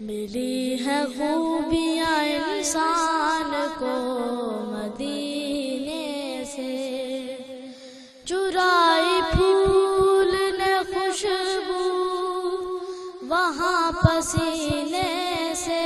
ملی ہے خوبیاں انسان کو مدینے سے، چرائی پھول نے خوشبو وہاں پسینے سے۔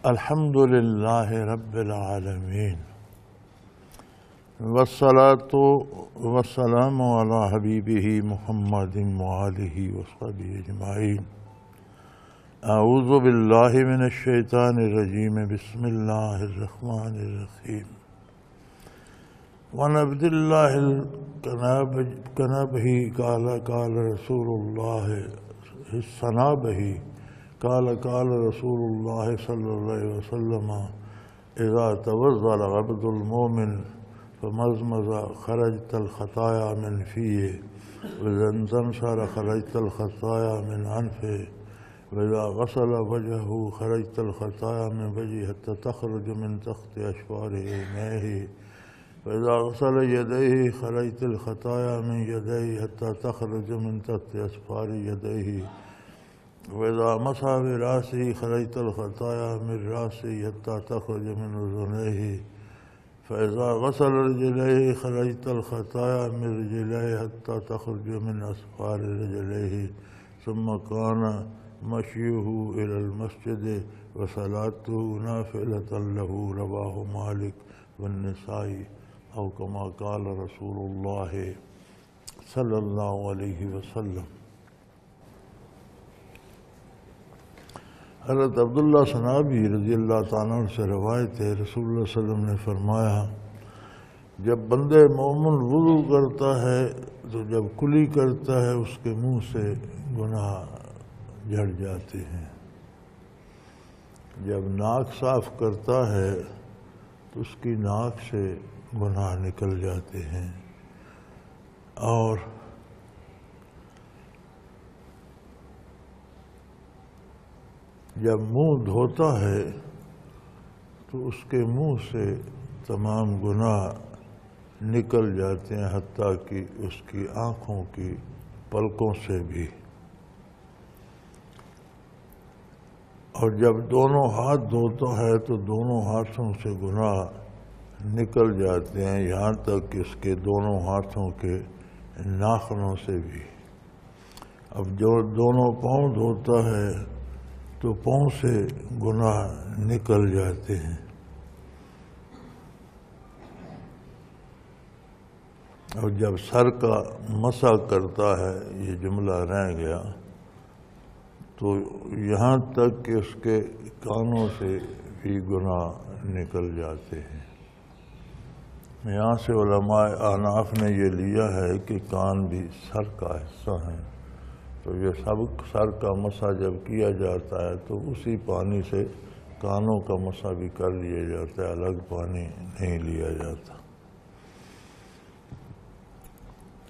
الحمد للہ رب العالمین، والصلاة والسلام علی حبیبہ محمد وآلہ وصحبہ اجمعین۔ اعوذ باللہ من الشیطان الرجیم، بسم اللہ الرحمن الرحیم۔ وعن عبد اللہ الکنبہی قال رسول اللہ السنابہی قال رسول اللہ صلی اللہ علیہ وسلم اذا توضأ العبد المؤمن فمزمز خرجت الخطايا من فيه، واذا استنشر خرجت الخطايا من عنفه، واذا غسل وجهه خرجت الخطايا من وجهه حتى تخرج من تحت اشفار عينيه، واذا غسل يديه خرجت الخطايا من يديه حتى تخرج من تحت اشفار يديه، وإذا مسح برأسه خرجت الخطايا من رأسه حتى تخرج من أذنيه، فإذا غسل رجليه خرجت الخطايا من رجليه حتى تخرج من أسفار رجليه، ثم كان مشيه إلى المسجد وصلاته نافلة له، رواه مالك والنسائي، أو كما قال رسول الله صلى الله عليه وسلم۔ حضرت عبداللہ سنابی رضی اللہ تعالیٰ عنہ سے روایت ہے، رسول اللہ صلی اللہ علیہ وسلم نے فرمایا، جب بندے مومن وضو کرتا ہے تو جب کلی کرتا ہے اس کے منہ سے گناہ جھڑ جاتے ہیں، جب ناک صاف کرتا ہے تو اس کی ناک سے گناہ نکل جاتے ہیں، اور جب منہ دھوتا ہے تو اس کے منہ سے تمام گناہ نکل جاتے ہیں، حتیٰ کہ اس کی آنکھوں کی پلکوں سے بھی۔ اور جب دونوں ہاتھ دھوتا ہے تو دونوں ہاتھوں سے گناہ نکل جاتے ہیں، یہاں تک کہ اس کے دونوں ہاتھوں کے ناخنوں سے بھی۔ اب جو دونوں پاؤں دھوتا ہے تو پاؤں سے گناہ نکل جاتے ہیں، اور جب سر کا مسح کرتا ہے، یہ جملہ رہ گیا، تو یہاں تک کہ اس کے کانوں سے بھی گناہ نکل جاتے ہیں۔ یہاں سے علماء احناف نے یہ لیا ہے کہ کان بھی سر کا حصہ ہیں، تو یہ سب سر کا مسح جب کیا جاتا ہے تو اسی پانی سے کانوں کا مسح بھی کر لیا جاتا ہے، الگ پانی نہیں لیا جاتا۔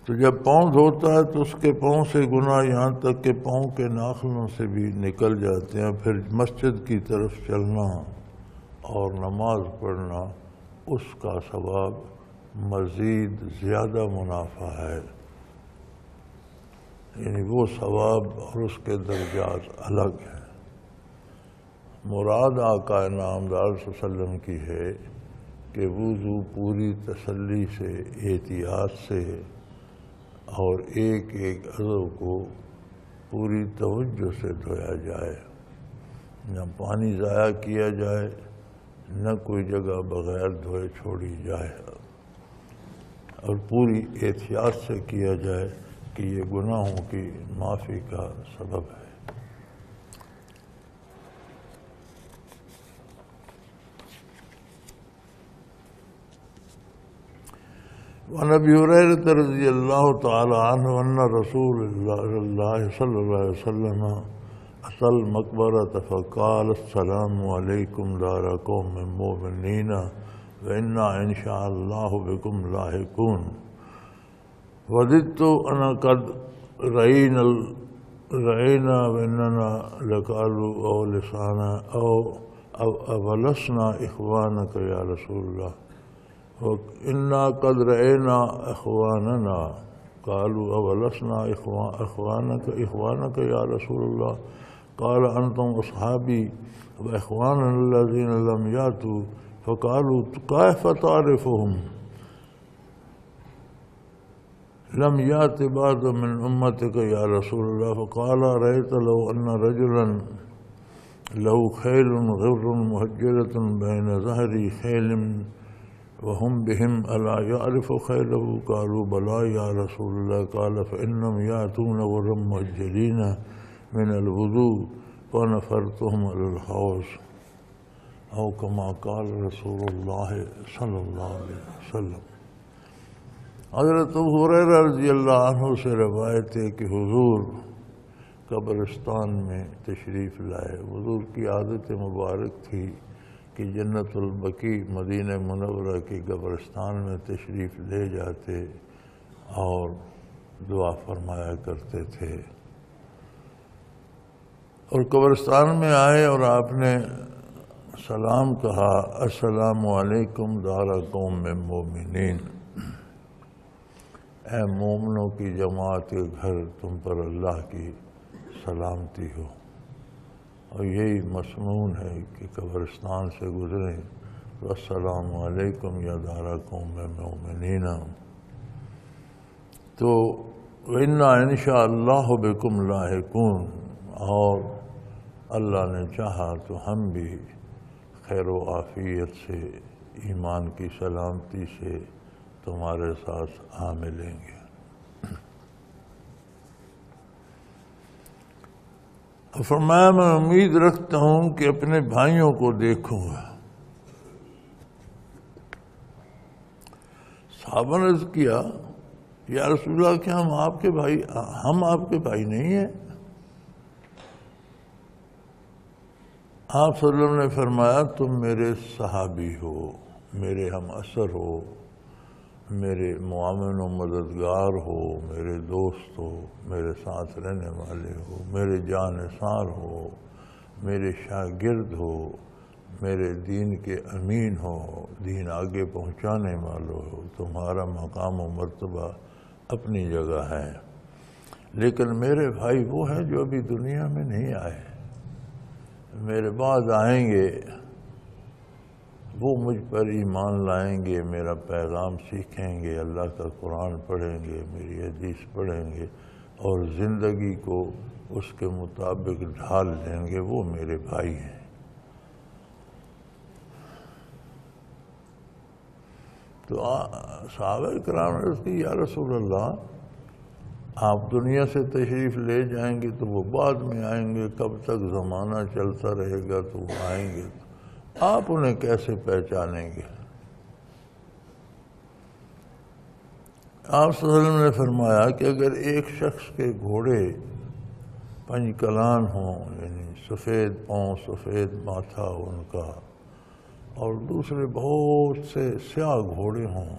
تو جب پاؤں دھوتا ہے تو اس کے پاؤں سے گناہ یہاں تک کہ پاؤں کے ناخنوں سے بھی نکل جاتے ہیں۔ پھر مسجد کی طرف چلنا اور نماز پڑھنا، اس کا ثواب مزید زیادہ منافع ہے، یعنی وہ ثواب اور اس کے درجات الگ ہیں۔ مراد آقا نامدار صلی اللہ علیہ وسلم کی ہے کہ وضو پوری تسلی سے، احتیاط سے، اور ایک ایک عضو کو پوری توجہ سے دھویا جائے، نہ پانی ضائع کیا جائے، نہ کوئی جگہ بغیر دھوئے چھوڑی جائے، اور پوری احتیاط سے کیا جائے کہ یہ گناہوں کی معافی کا سبب ہے۔ وعن ابی ہریرہ رضی اللہ تعالی عنہ ان رسول اللہ صلی اللہ علیہ وسلم اتى المقبرة فقال السلام علیکم دار قوم مؤمنین وإنا إن شاء الله بكم لاحقون، وددت أنا قد رأينا وإننا لقالوا أو لسانا أو اولسنا اخوانک یا رسول اللہ انا قد رأینا اخواننا قالوا اولسنا اخوانک یا رسول اللہ قال انتم اصحابی واخواننا الذین لم یاتوا فقالوا کیف تعرفهم لم یات بعد من امتک یا رسول اللہ فقال رأیت لو ان رجلا له خیل غر محجرة بین ظہری خیل وهم بهم الا يعرف خیله قالوا بلا یا رسول اللہ قال فانهم یاتون غرا محجرین من الوضوء فنفرتهم على الحوض او کما قال رسول اللہ صلی اللہ علیہ وسلم۔ حضرت ابو ہریرہ رضی اللہ عنہ سے روایت ہے کہ حضور قبرستان میں تشریف لائے۔ حضور کی عادت مبارک تھی کہ جنت البقیع مدینہ منورہ کی قبرستان میں تشریف لے جاتے اور دعا فرمایا کرتے تھے۔ اور قبرستان میں آئے اور آپ نے سلام کہا، السلام علیکم دار قوم مومنین، اے مومنوں کی جماعت کے گھر، تم پر اللہ کی سلامتی ہو۔ اور یہی مضمون ہے کہ قبرستان سے گزریں تو السلام علیکم یا دار قوم مومنین، تو وَإِنَّا إِنْ شَاءَ اللَّهُ بِكُمْ لَاحِقُونَ، اور اللہ نے چاہا تو ہم بھی خیر و عافیت سے، ایمان کی سلامتی سے تمہارے ساتھ آ ملیں گے۔ فرمایا میں امید رکھتا ہوں کہ اپنے بھائیوں کو دیکھوں گا۔ صحابہ نے عرض کیا، یا رسول اللہ کیا ہم آپ کے بھائی نہیں ہیں؟ آپ صلی اللہ علیہ وسلم نے فرمایا تم میرے صحابی ہو، میرے ہم اثر ہو، میرے معاون و مددگار ہو، میرے دوست ہو، میرے ساتھ رہنے والے ہو، میرے جانثار ہو، میرے شاگرد ہو، میرے دین کے امین ہو، دین آگے پہنچانے والے ہو۔ تمہارا مقام و مرتبہ اپنی جگہ ہے، لیکن میرے بھائی وہ ہیں جو ابھی دنیا میں نہیں آئے، میرے بعد آئیں گے، وہ مجھ پر ایمان لائیں گے، میرا پیغام سیکھیں گے، اللہ کا قرآن پڑھیں گے، میری حدیث پڑھیں گے اور زندگی کو اس کے مطابق ڈھال لیں گے، وہ میرے بھائی ہیں۔ تو صحابہ کرام نے عرض کی، یا رسول اللہ آپ دنیا سے تشریف لے جائیں گے تو وہ بعد میں آئیں گے، کب تک زمانہ چلتا رہے گا تو وہ آئیں گے، آپ انہیں کیسے پہچانیں گے؟ آپ صلی اللہ علیہ وسلم نے فرمایا کہ اگر ایک شخص کے گھوڑے پنج کلان ہوں، یعنی سفید پاؤں سفید ماتھا ان کا، اور دوسرے بہت سے سیاہ گھوڑے ہوں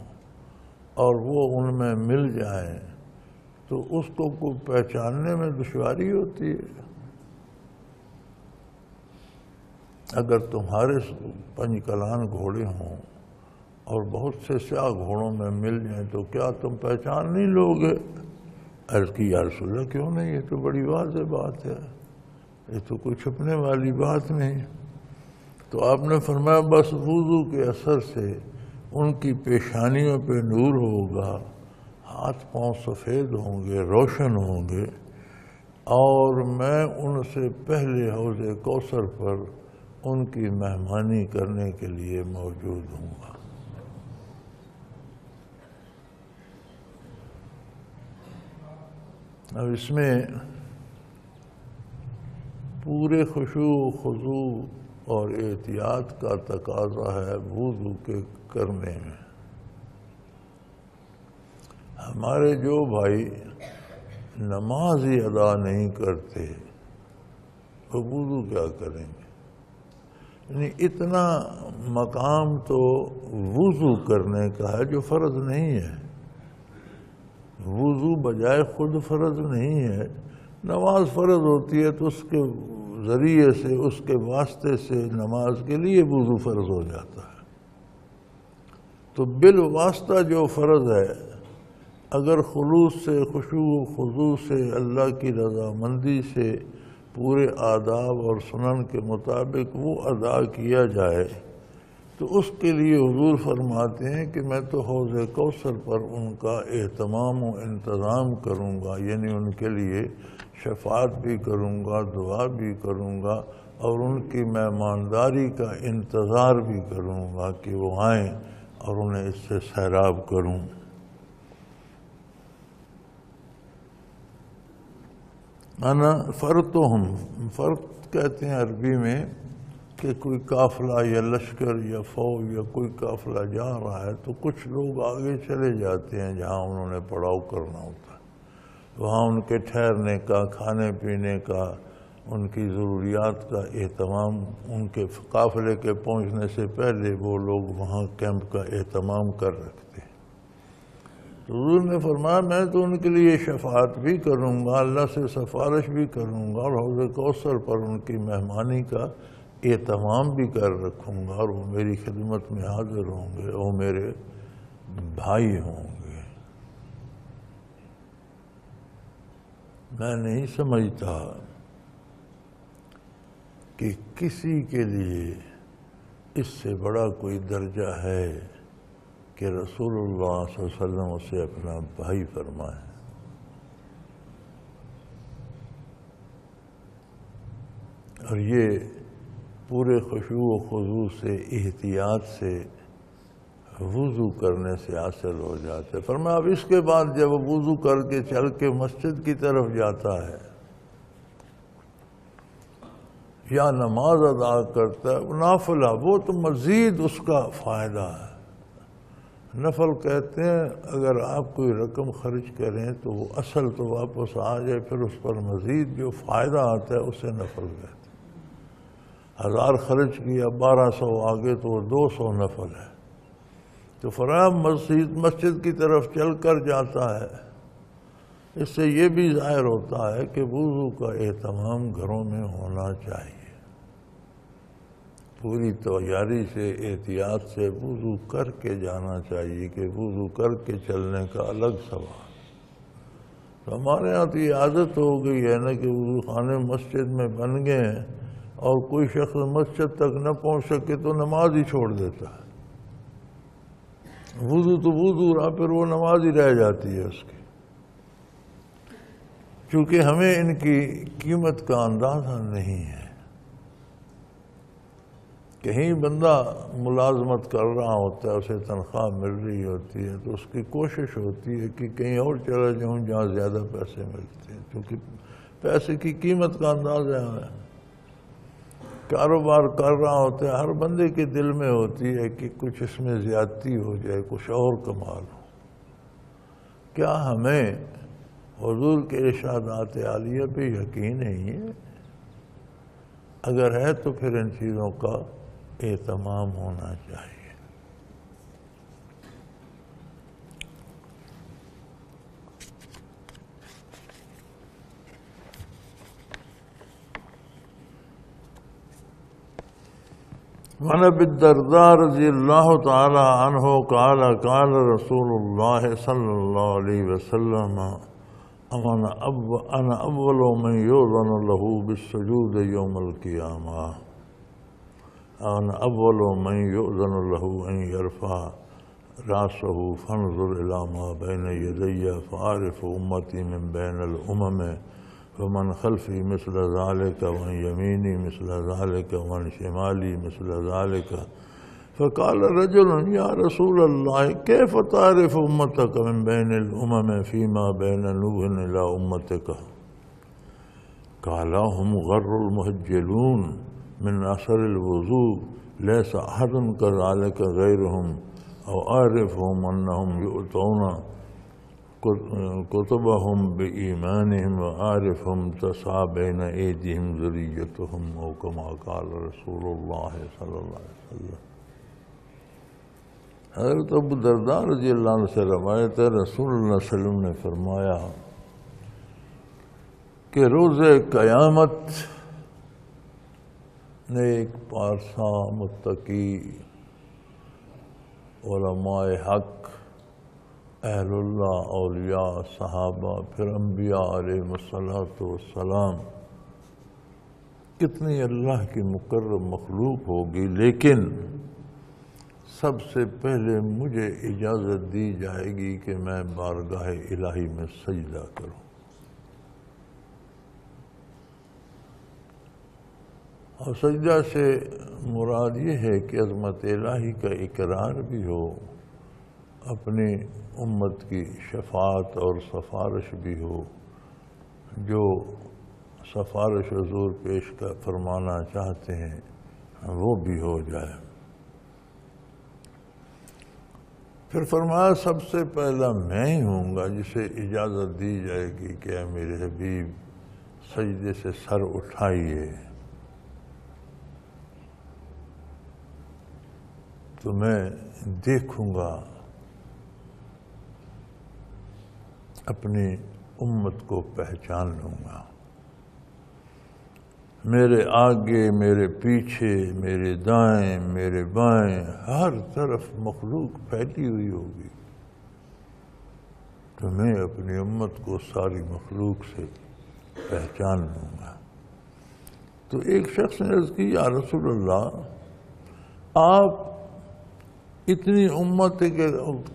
اور وہ ان میں مل جائیں تو اس کو کوئی پہچاننے میں دشواری ہوتی ہے۔ اگر تمہارے پنج کلان گھوڑے ہوں اور بہت سے سیاہ گھوڑوں میں مل جائیں تو کیا تم پہچان نہیں لوگے؟ عرض کی، یا رسول اللہ کیوں نہیں، یہ تو بڑی واضح بات ہے، یہ تو کوئی چھپنے والی بات نہیں۔ تو آپ نے فرمایا بس وضو کے اثر سے ان کی پیشانیوں پہ نور ہوگا، ہاتھ پاؤں سفید ہوں گے، روشن ہوں گے، اور میں ان سے پہلے حوض کوثر پر ان کی مہمانی کرنے کے لیے موجود ہوں گا۔ اب اس میں پورے خشوع و خضوع اور احتیاط کا تقاضا ہے وضو کے کرنے میں۔ ہمارے جو بھائی نماز ہی ادا نہیں کرتے وہ وضو کیا کریں گے؟ یعنی اتنا مقام تو وضو کرنے کا ہے جو فرض نہیں ہے، وضو بجائے خود فرض نہیں ہے۔ نماز فرض ہوتی ہے تو اس کے ذریعے سے، اس کے واسطے سے نماز کے لیے وضو فرض ہو جاتا ہے۔ تو بالواسطہ جو فرض ہے، اگر خلوص سے، خشوع و خضوع سے، اللہ کی رضامندی سے پورے آداب اور سنن کے مطابق وہ ادا کیا جائے تو اس کے لیے حضور فرماتے ہیں کہ میں تو حوض کوثر پر ان کا اہتمام و انتظام کروں گا، یعنی ان کے لیے شفاعت بھی کروں گا، دعا بھی کروں گا، اور ان کی مہمانداری کا انتظار بھی کروں گا کہ وہ آئیں اور انہیں اس سے سیراب کروں۔ انا فرتہم، فرت کہتے ہیں عربی میں کہ کوئی قافلہ یا لشکر یا فوج یا کوئی قافلہ جا رہا ہے تو کچھ لوگ آگے چلے جاتے ہیں جہاں انہوں نے پڑاؤ کرنا ہوتا ہے، وہاں ان کے ٹھہرنے کا، کھانے پینے کا، ان کی ضروریات کا اہتمام، ان کے قافلے کے پہنچنے سے پہلے وہ لوگ وہاں کیمپ کا اہتمام کر رکھتے ہیں۔ حضور نے فرمایا میں تو ان کے لیے شفاعت بھی کروں گا، اللہ سے سفارش بھی کروں گا، اور حوض کوثر پر ان کی مہمانی کا اہتمام بھی کر رکھوں گا، اور وہ میری خدمت میں حاضر ہوں گے، وہ میرے بھائی ہوں گے۔ میں نہیں سمجھتا کہ کسی کے لیے اس سے بڑا کوئی درجہ ہے کہ رسول اللہ صلی اللہ علیہ وسلم اسے اپنا بھائی فرمائے۔ اور یہ پورے خشوع و خضوع سے، احتیاط سے، وضو کرنے سے حاصل ہو جاتا ہے۔ فرمایا اب اس کے بعد جب وہ وضو کر کے چل کے مسجد کی طرف جاتا ہے یا نماز ادا کرتا ہے نافلہ، وہ تو مزید اس کا فائدہ ہے۔ نفل کہتے ہیں اگر آپ کوئی رقم خرچ کریں تو وہ اصل تو واپس آ جائے، پھر اس پر مزید جو فائدہ آتا ہے اسے نفل کہتے ہیں۔ 1000 خرچ کیا، 1200 آگے تو وہ 200 نفل ہے۔ تو فرمایا مسجد کی طرف چل کر جاتا ہے، اس سے یہ بھی ظاہر ہوتا ہے کہ وضو کا اہتمام گھروں میں ہونا چاہیے، پوری تیاری سے، احتیاط سے وضو کر کے جانا چاہیے کہ وضو کر کے چلنے کا الگ ثواب۔ تو ہمارے ہاں تو یہ عادت ہو گئی ہے نا کہ وضو خانے مسجد میں بن گئے ہیں، اور کوئی شخص مسجد تک نہ پہنچ سکے تو نماز ہی چھوڑ دیتا ہے۔ وضو تو وضو رہا، پھر وہ نماز ہی رہ جاتی ہے اس کی۔ چونکہ ہمیں ان کی قیمت کا اندازہ نہیں ہے۔ کہیں بندہ ملازمت کر رہا ہوتا ہے، اسے تنخواہ مل رہی ہوتی ہے تو اس کی کوشش ہوتی ہے کہ کہیں اور چلا جاؤں جہاں زیادہ پیسے ملتے ہیں، کیونکہ پیسے کی قیمت کا اندازہ ہے۔ کاروبار کر رہا ہوتا ہے، ہر بندے کے دل میں ہوتی ہے کہ کچھ اس میں زیادتی ہو جائے، کچھ اور کمال ہو۔ کیا ہمیں حضور کے ارشادات عالیہ پہ یقین نہیں ہے؟ اگر ہے تو پھر ان چیزوں کا اہتمام ہونا چاہیے۔ وعن ابی الدرداء رضی اللہ تعالی عنہ قال قال رسول اللہ صلی اللہ علیہ وسلم انا اول من یؤذن له بالسجود یوم القیامہ، انا اول من یؤذن له ان يرفع راسه فانظر الى ما بین یدی فاعرف امتی من بین الامم ومن خلفی مثل ذلك وعن یمینی مثل ذلك وعن شمالی مثل ذلك فقال رجل یا رسول اللہ کیف تعرف امتك من بین الامم فيما بین نوح الى امتك؟ قال هم غر المحجلون من اثر الوضوء ليس احد كذلك غيرهم او اعرفهم انهم يؤتون کتبہم بإیمانہم وعارفہم تسعى بین ایدیہم ذریتہم او کما قال رسول اللہ صلی اللہ علیہ وسلم۔ حضرت ابو الدرداء رضی اللہ عنہ سے روایت ہے، رسول اللہ صلی اللہ علیہ وسلم نے فرمایا کہ روز قیامت نیک پارسا متقی علماء حق اہل اللہ اولیاء صحابہ پھر انبیاء علیہم الصلاۃ والسلام کتنی اللہ کی مقرب مخلوق ہوگی، لیکن سب سے پہلے مجھے اجازت دی جائے گی کہ میں بارگاہ الہی میں سجدہ کروں۔ اور سجدہ سے مراد یہ ہے کہ عظمت الہی کا اقرار بھی ہو، اپنی امت کی شفاعت اور سفارش بھی ہو، جو سفارش حضور پیش کا فرمانا چاہتے ہیں وہ بھی ہو جائے۔ پھر فرمایا سب سے پہلا میں ہی ہوں گا جسے اجازت دی جائے گی کہ اے میرے حبیب سجدے سے سر اٹھائیے، تو میں دیکھوں گا، اپنی امت کو پہچان لوں گا۔ میرے آگے، میرے پیچھے، میرے دائیں، میرے بائیں، ہر طرف مخلوق پھیلی ہوئی ہوگی، تو میں اپنی امت کو ساری مخلوق سے پہچان لوں گا۔ تو ایک شخص نے عرض کی یا رسول اللہ، آپ اتنی امت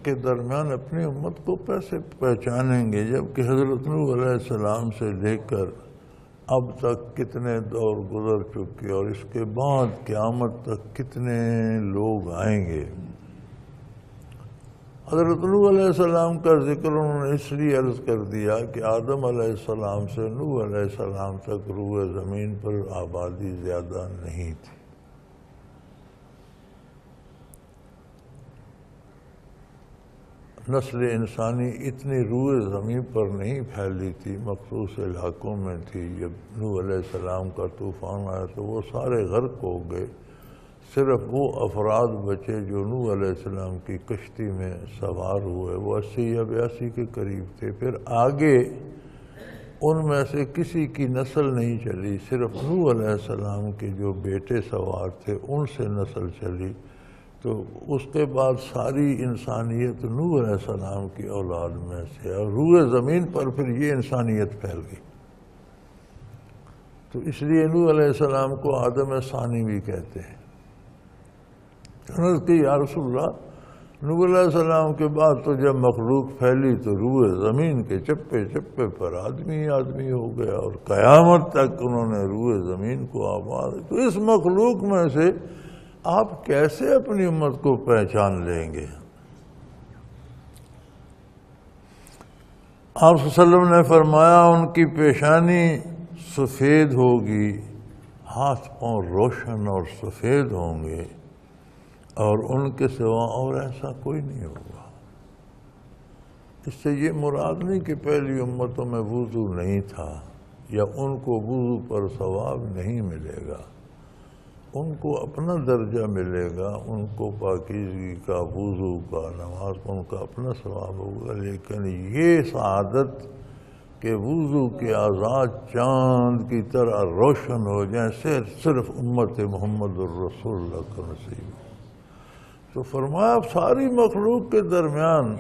کے درمیان اپنی امت کو کیسے پہچانیں گے، جبکہ حضرت نوح علیہ السلام سے لے کر اب تک کتنے دور گزر چکے اور اس کے بعد قیامت تک کتنے لوگ آئیں گے۔ حضرت نوح علیہ السلام کا ذکر انہوں نے اس لیے عرض کر دیا کہ آدم علیہ السلام سے نوح علیہ السلام تک روئے زمین پر آبادی زیادہ نہیں تھی۔ نسل انسانی اتنی روئے زمین پر نہیں پھیلی تھی، مخصوص علاقوں میں تھی۔ جب نوح علیہ السلام کا طوفان آیا تو وہ سارے غرق ہو گئے، صرف وہ افراد بچے جو نوح علیہ السلام کی کشتی میں سوار ہوئے، وہ 80 یا 82 کے قریب تھے۔ پھر آگے ان میں سے کسی کی نسل نہیں چلی، صرف نوح علیہ السلام کے جو بیٹے سوار تھے ان سے نسل چلی۔ تو اس کے بعد ساری انسانیت نوح علیہ السلام کی اولاد میں سے، اور روئے زمین پر پھر یہ انسانیت پھیل گئی۔ تو اس لیے نوح علیہ السلام کو آدم ثانی بھی کہتے ہیں۔ عرض کی یا رسول اللہ، نوح علیہ السلام کے بعد تو جب مخلوق پھیلی تو روئے زمین کے چپے چپے پر آدمی آدمی ہو گیا، اور قیامت تک انہوں نے روئے زمین کو آباد۔ تو اس مخلوق میں سے آپ کیسے اپنی امت کو پہچان لیں گے؟ آپ صلی اللہ علیہ وسلم نے فرمایا ان کی پیشانی سفید ہوگی، ہاتھ پاؤں روشن اور سفید ہوں گے، اور ان کے سوا اور ایسا کوئی نہیں ہوگا۔ اس سے یہ مراد نہیں کہ پہلی امتوں میں وضو نہیں تھا یا ان کو وضو پر ثواب نہیں ملے گا، ان کو اپنا درجہ ملے گا، ان کو پاکیزگی کا، وضو کا، نماز کا ان کا اپنا ثواب ہوگا۔ لیکن یہ سعادت کہ وضو کے اعضاء چاند کی طرح روشن ہو جائیں، صرف امت محمد الرسول اللہ کا نصیب ہے۔ تو فرمایا ساری مخلوق کے درمیان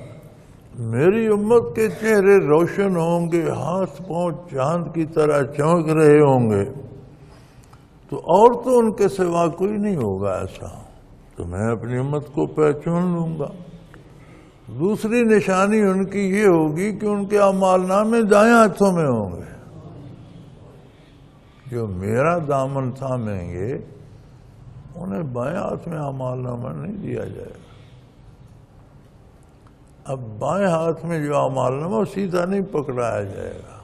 میری امت کے چہرے روشن ہوں گے، ہاتھ پاؤں چاند کی طرح چمک رہے ہوں گے، تو اور تو ان کے سوا کوئی نہیں ہوگا ایسا، تو میں اپنی امت کو پہچان لوں گا۔ دوسری نشانی ان کی یہ ہوگی کہ ان کے اعمال نامے دائیں ہاتھوں میں ہوں گے، جو میرا دامن تھامیں گے انہیں بائیں ہاتھ میں اعمال نامہ نہیں دیا جائے گا۔ اب بائیں ہاتھ میں جو اعمال نامہ سیدھا نہیں پکڑایا جائے گا۔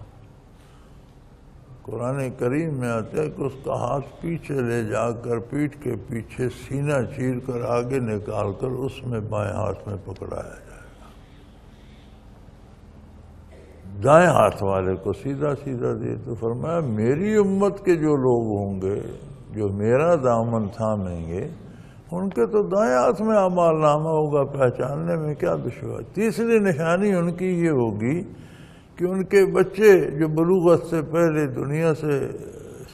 قرآن کریم میں آتا ہے کہ اس کا ہاتھ پیچھے لے جا کر پیٹھ کے پیچھے سینہ چیر کر آگے نکال کر اس میں بائیں ہاتھ میں پکڑایا جائے گا۔ دائیں ہاتھ والے کو سیدھا سیدھا دے۔ تو فرمایا میری امت کے جو لوگ ہوں گے جو میرا دامن تھامیں گے، ان کے تو دائیں ہاتھ میں اعمال نامہ ہوگا، پہچاننے میں کیا دشوار۔ تیسری نشانی ان کی یہ ہوگی کہ ان کے بچے جو بلوغت سے پہلے دنیا سے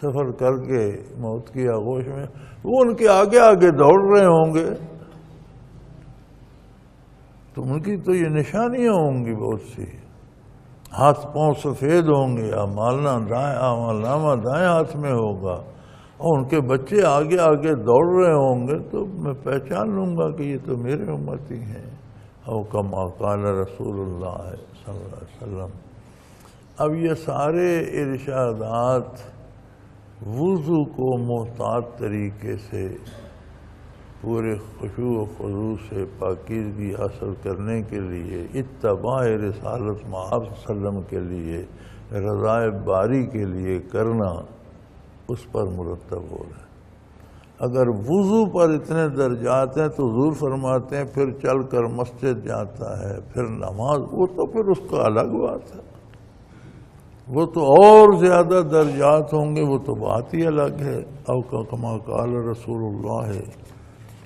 سفر کر کے موت کی آغوش میں، وہ ان کے آگے آگے دوڑ رہے ہوں گے، تو ان کی تو یہ نشانیاں ہوں گی بہت سی، ہاتھ پاؤں سفید ہوں گے، اعمالنامہ دائیں ہاتھ میں ہوگا، اور ان کے بچے آگے آگے دوڑ رہے ہوں گے، تو میں پہچان لوں گا کہ یہ تو میرے امتی ہیں، او کما قال رسول اللہ صلی اللہ علیہ وسلم۔ اب یہ سارے ارشادات وضو کو محتاط طریقے سے پورے خشوع و خضوع سے پاکیزگی حاصل کرنے کے لیے، اتباع رسالت مآب صلی اللہ علیہ وسلم کے لیے، رضائے باری کے لیے کرنا، اس پر مرتب ہو رہا ہے۔ اگر وضو پر اتنے درجات ہیں تو حضور فرماتے ہیں پھر چل کر مسجد جاتا ہے، پھر نماز، وہ تو پھر اس کا الگ بات ہے، وہ تو اور زیادہ درجات ہوں گے، وہ تو بات ہی الگ ہے۔ او کما قال رسول اللہ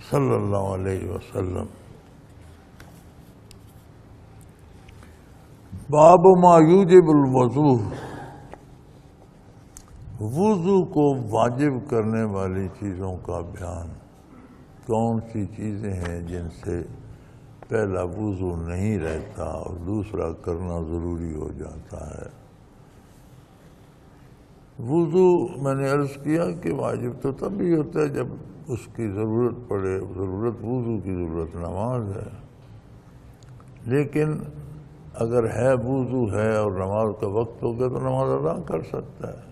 صلی اللہ علیہ وسلم۔ باب ما یوجب الوضو، وضو کو واجب کرنے والی چیزوں کا بیان۔ کون سی چیزیں ہیں جن سے پہلا وضو نہیں رہتا اور دوسرا کرنا ضروری ہو جاتا ہے۔ وضو میں نے عرض کیا کہ واجب تو تب بھی ہوتا ہے جب اس کی ضرورت پڑے، ضرورت وضو کی ضرورت نماز ہے، لیکن اگر ہے وضو ہے اور نماز کا وقت ہو گیا تو نماز ادا کر سکتا ہے۔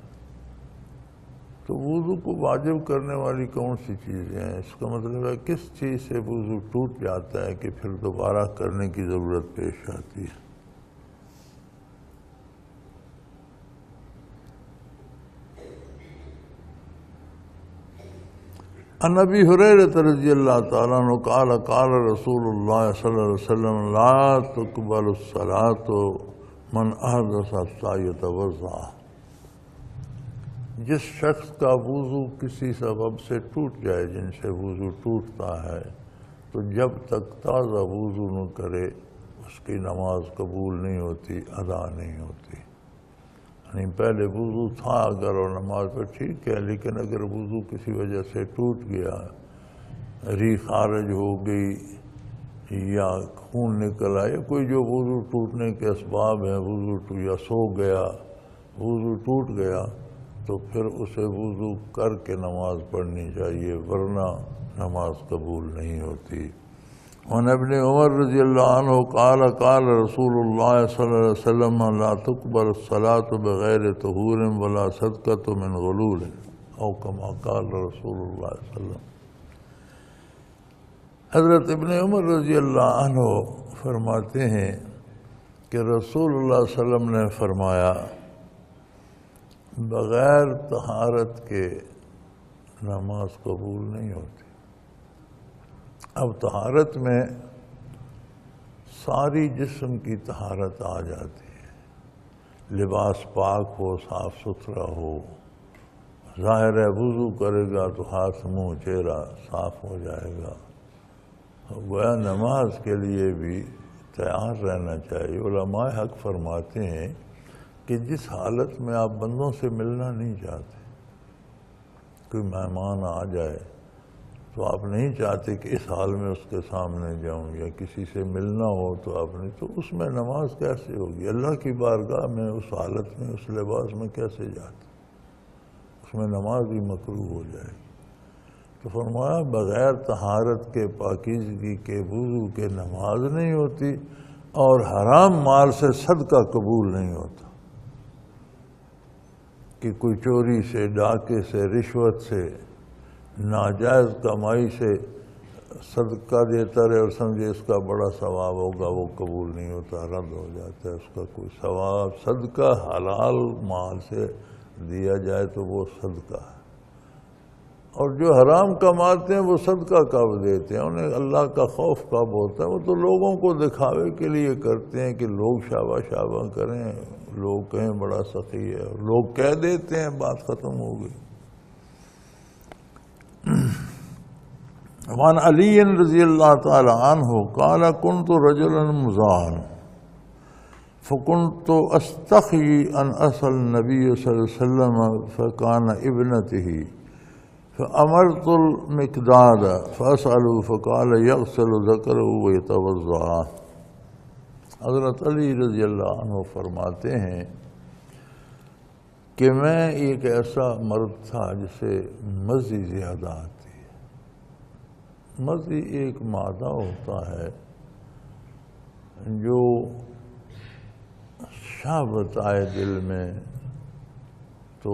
تو وضو کو واجب کرنے والی کون سی چیزیں ہیں؟ اس کا مطلب ہے کس چیز سے وضو ٹوٹ جاتا ہے کہ پھر دوبارہ کرنے کی ضرورت پیش آتی ہے۔ عن ابی ہریرہ رضی اللہ تعالیٰ عنہ قال قال رسول اللہ صلی اللہ علیہ وسلم لا تقبل الصلاة من احدث حتى يتوضأ۔ جس شخص کا وضو کسی سبب سے ٹوٹ جائے، جن سے وضو ٹوٹتا ہے، تو جب تک تازہ وضو نہ کرے اس کی نماز قبول نہیں ہوتی، ادا نہیں ہوتی۔ یعنی پہلے وضو تھا اگر اور نماز پر ٹھیک ہے، لیکن اگر وضو کسی وجہ سے ٹوٹ گیا، ری خارج ہو گئی یا خون نکل آیا، کوئی جو وضو ٹوٹنے کے اسباب ہیں، یا سو گیا، وضو ٹوٹ گیا، تو پھر اسے وضو کر کے نماز پڑھنی چاہیے، ورنہ نماز قبول نہیں ہوتی۔ وعن ابن عمر رضی اللہ عنہ قال قال رسول اللہ صلی اللہ علیہ وسلم لا تقبل الصلاة بغیر طہور ولا صدقة من غلول، او کما قال رسول اللہ صلی اللہ علیہ وسلم۔ حضرت ابن عمر رضی اللہ عنہ فرماتے ہیں کہ رسول اللہ صلی اللہ علیہ وسلم نے فرمایا بغیر طہارت کے نماز قبول نہیں ہوتی۔ اب طہارت میں ساری جسم کی طہارت آ جاتی ہے، لباس پاک ہو، صاف ستھرا ہو، ظاہر ہے وضو کرے گا تو ہاتھ منہ چہرہ صاف ہو جائے گا۔ گویا نماز کے لیے بھی تیار رہنا چاہیے۔ علماء حق فرماتے ہیں کہ جس حالت میں آپ بندوں سے ملنا نہیں چاہتے، کوئی مہمان آ جائے تو آپ نہیں چاہتے کہ اس حال میں اس کے سامنے جاؤں، یا کسی سے ملنا ہو تو آپ نہیں، تو اس میں نماز کیسے ہوگی؟ اللہ کی بارگاہ میں اس حالت میں، اس لباس میں کیسے جاتے؟ اس میں نماز بھی مکروہ ہو جائے گی۔ تو فرمایا بغیر طہارت کے، پاکیزگی کے، وضو کے نماز نہیں ہوتی، اور حرام مال سے صدقہ قبول نہیں ہوتا، کہ کوئی چوری سے، ڈاکے سے، رشوت سے، ناجائز کمائی سے صدقہ دیتا رہے اور سمجھے اس کا بڑا ثواب ہوگا، وہ قبول نہیں ہوتا، رد ہو جاتا ہے، اس کا کوئی ثواب۔ صدقہ حلال مال سے دیا جائے تو وہ صدقہ ہے، اور جو حرام کماتے ہیں وہ صدقہ کب دیتے ہیں؟ انہیں اللہ کا خوف کب ہوتا ہے؟ وہ تو لوگوں کو دکھاوے کے لیے کرتے ہیں کہ لوگ شابہ شابہ کریں، لوگ کہیں بڑا سخی ہے، لوگ کہہ دیتے ہیں، بات ختم ہو گئی۔ وعن علی رضی اللہ تعالی عنہ قال كنت رجلا مزاحا فكنت أستحيي أن أسأل النبي صلى الله عليه وسلم فكان ابنته فأمرت المقداد فأسأله فقال يغسل ذكره ويتوضأ۔ حضرت علی رضی اللہ عنہ فرماتے ہیں کہ میں ایک ایسا مرد تھا جسے مزی زیادہ آتی ہے۔ مزی ایک مادہ ہوتا ہے جو شہوت آئے دل میں تو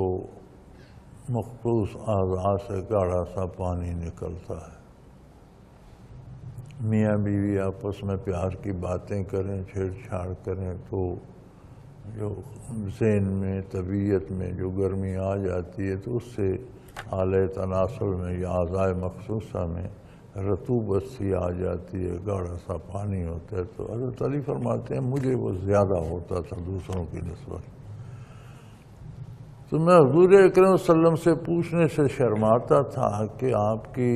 مخصوص اعضاء سے گاڑھا سا پانی نکلتا ہے۔ میاں بیوی آپس میں پیار کی باتیں کریں، چھیڑ چھاڑ کریں تو جو ذہن میں طبیعت میں جو گرمی آ جاتی ہے تو اس سے آلہ تناسل میں یا اعضاء مخصوصہ میں رطوبت سی آ جاتی ہے، گاڑھا سا پانی ہوتا ہے۔ تو حضرت علی فرماتے ہیں مجھے وہ زیادہ ہوتا تھا دوسروں کی نسبت۔ تو میں حضور اکرم صلی اللہ علیہ وسلم سے پوچھنے سے شرماتا تھا کہ آپ کی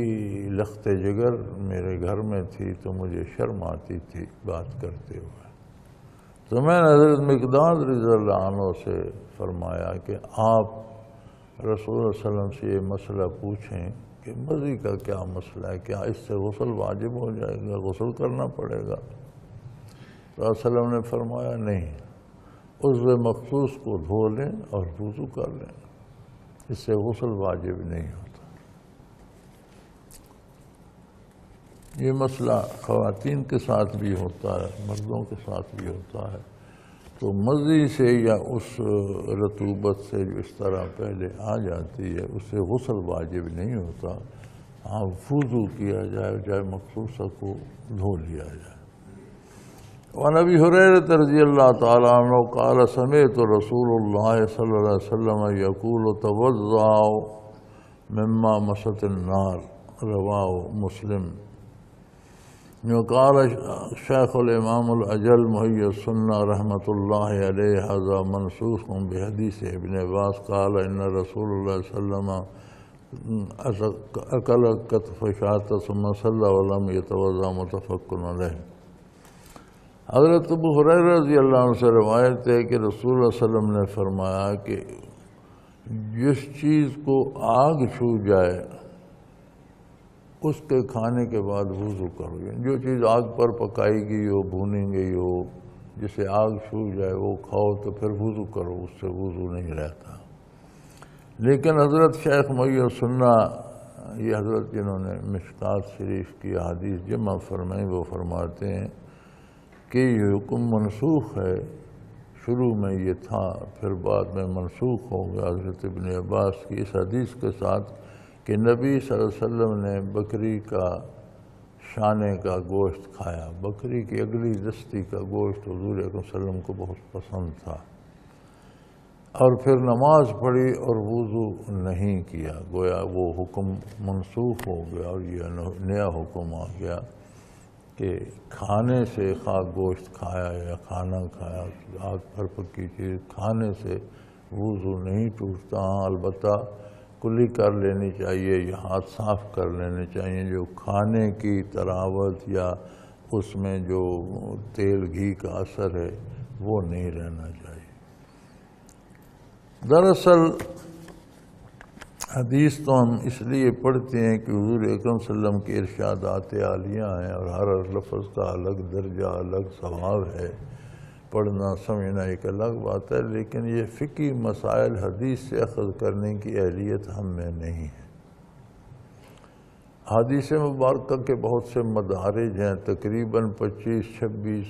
لخت جگر میرے گھر میں تھی تو مجھے شرم آتی تھی بات کرتے ہوئے۔ تو میں نے حضرت مقداد رضی اللہ عنہ سے فرمایا کہ آپ رسول اللہ علیہ وسلم سے یہ مسئلہ پوچھیں کہ مزی کا کیا مسئلہ ہے، کیا اس سے غسل واجب ہو جائے گا، غسل کرنا پڑے گا؟ تو علیہ وسلم نے فرمایا نہیں، عضو مخصوص کو دھو لیں اور وضو کر لیں، اس سے غسل واجب نہیں ہوتا۔ یہ مسئلہ خواتین کے ساتھ بھی ہوتا ہے، مردوں کے ساتھ بھی ہوتا ہے۔ تو مزی سے یا اس رطوبت سے جو اس طرح پہلے آ جاتی ہے اس سے غسل واجب نہیں ہوتا، ہاں وضو کیا جائے، چاہے مخصوصہ کو دھو لیا جائے۔ وعن ابی ہریرہ رضی اللہ تعالیٰ عنہ قال سمعت رسول اللہ صلی اللہ علیہ وسلم یقول توضؤوا مما مست النار، رواہ مسلم۔ وقال شیخ الامام الاجل محی السنہ رحمۃ اللہ علیہ ھذا منسوخ بحدیث ابن عباس قال ان رسول اللہ صلی اللہ علیہ وسلم اکل کتف شاة ثم صلی ولم یتوضأ، متفق علیہ۔ حضرت ابو ہریرہ رضی اللہ عنہ سے روایت ہے کہ رسول اللہ صلی اللہ علیہ وسلم نے فرمایا کہ جس چیز کو آگ چھو جائے اس کے کھانے کے بعد وضو کرو، جو چیز آگ پر پکائی گئی ہو، بھونی گئی ہو، جسے آگ چھو جائے وہ کھاؤ تو پھر وضو کرو، اس سے وضو نہیں رہتا۔ لیکن حضرت شیخ محی السنہ، یہ حضرت جنہوں نے مشکات شریف کی احادیث جمع فرمائی، وہ فرماتے ہیں کہ یہ حکم منسوخ ہے، شروع میں یہ تھا پھر بعد میں منسوخ ہو گیا حضرت ابن عباس کی اس حدیث کے ساتھ کہ نبی صلی اللہ علیہ وسلم نے بکری کا شانے کا گوشت کھایا، بکری کی اگلی دستی کا گوشت حضور اکرم صلی اللہ علیہ وسلم کو بہت پسند تھا، اور پھر نماز پڑھی اور وضو نہیں کیا، گویا وہ حکم منسوخ ہو گیا اور یہ نیا حکم آ گیا کہ کھانے سے خواہ گوشت کھایا یا کھانا کھایا، آگ پر پکی چیز کھانے سے وضو نہیں ٹوٹتا، البتہ کلی کر لینی چاہیے یا ہاتھ صاف کر لینے چاہیے، جو کھانے کی تراوت یا اس میں جو تیل گھی کا اثر ہے وہ نہیں رہنا چاہیے۔ دراصل حدیث تو ہم اس لیے پڑھتے ہیں کہ حضور اکرم صلی اللہ علیہ وسلم کے ارشادات عالیہ ہیں اور ہر لفظ کا الگ درجہ الگ ثواب ہے، پڑھنا سمجھنا ایک الگ بات ہے، لیکن یہ فقہی مسائل حدیث سے اخذ کرنے کی اہلیت ہم میں نہیں ہے۔ حدیث مبارکہ کے بہت سے مدارج ہیں، تقریباً 25-26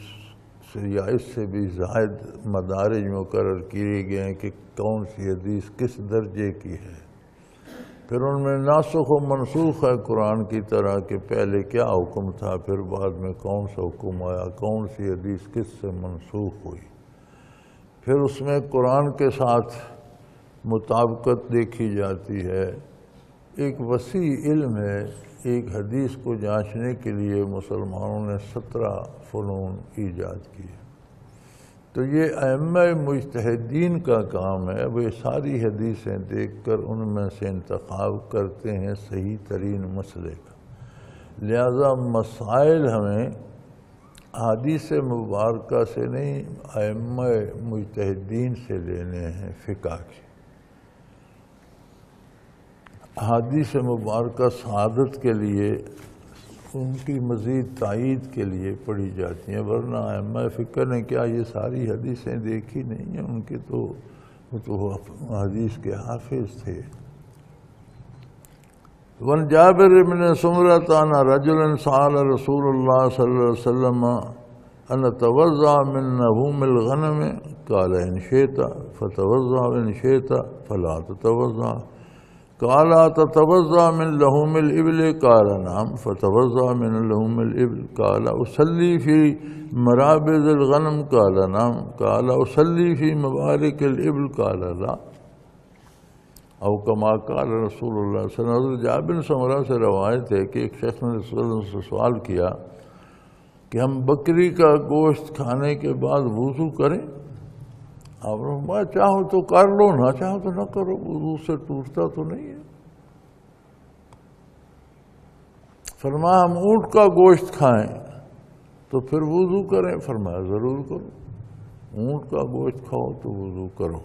یا اس سے بھی زائد مدارج مقرر کیے گئے ہیں کہ کون سی حدیث کس درجے کی ہے، پھر ان میں ناسخ و منسوخ ہے قرآن کی طرح کہ پہلے کیا حکم تھا پھر بعد میں کون سا حکم آیا، کون سی حدیث کس سے منسوخ ہوئی، پھر اس میں قرآن کے ساتھ مطابقت دیکھی جاتی ہے۔ ایک وسیع علم ہے، ایک حدیث کو جانچنے کے لیے مسلمانوں نے 17 فنون ایجاد کیے، تو یہ ائمہ مجتہدین کا کام ہے، وہ ساری حدیثیں دیکھ کر ان میں سے انتخاب کرتے ہیں صحیح ترین مسئلے کا۔ لہذا مسائل ہمیں حدیث مبارکہ سے نہیں، ائمہ مجتہدین سے لینے ہیں فقہ کی۔ حدیث مبارکہ سعادت کے لیے، ان کی مزید تائید کے لیے پڑھی جاتی ہیں، ورنہ ائمہ فقہ نے کیا یہ ساری حدیثیں دیکھی نہیں ہیں؟ ان کے تو وہ تو حدیث کے حافظ تھے۔ وَعَنْ جابر بن سمرۃ أَنَّ رَجُلًا سَأَلَ رسول اللہ صلی اللہ علیہ وسلم أَنْ أَتَوَضَّأَ مِنْ نَهُومِ الْغَنَمِ قَالَ إِنْ شِئْتَ فَتَوَضَّأْ وَإِنْ شِئْتَ فَلَا تَتَوَضَّأْ قال أتتوضأ من لحوم الإبل؟ قال نعم فتوضأ من لحوم الإبل قال أصلي في مرابض الغنم؟ قال نعم قال أصلي في مبارك الإبل؟ قال لا او کما قال رسول اللہ صلی اللہ علیہ وسلم۔ جابر بن سمرہ سے روایت ہے کہ ایک شخص نے رسول اللہ سے سوال کیا کہ ہم بکری کا گوشت کھانے کے بعد وضو کریں؟ آپ نے فرمایا چاہو تو کر لو، نہ چاہو تو نہ کرو، وضو سے ٹوٹتا تو نہیں ہے۔ فرمایا ہم اونٹ کا گوشت کھائیں تو پھر وضو کریں؟ فرمایا ضرور کرو، اونٹ کا گوشت کھاؤ تو وضو کرو۔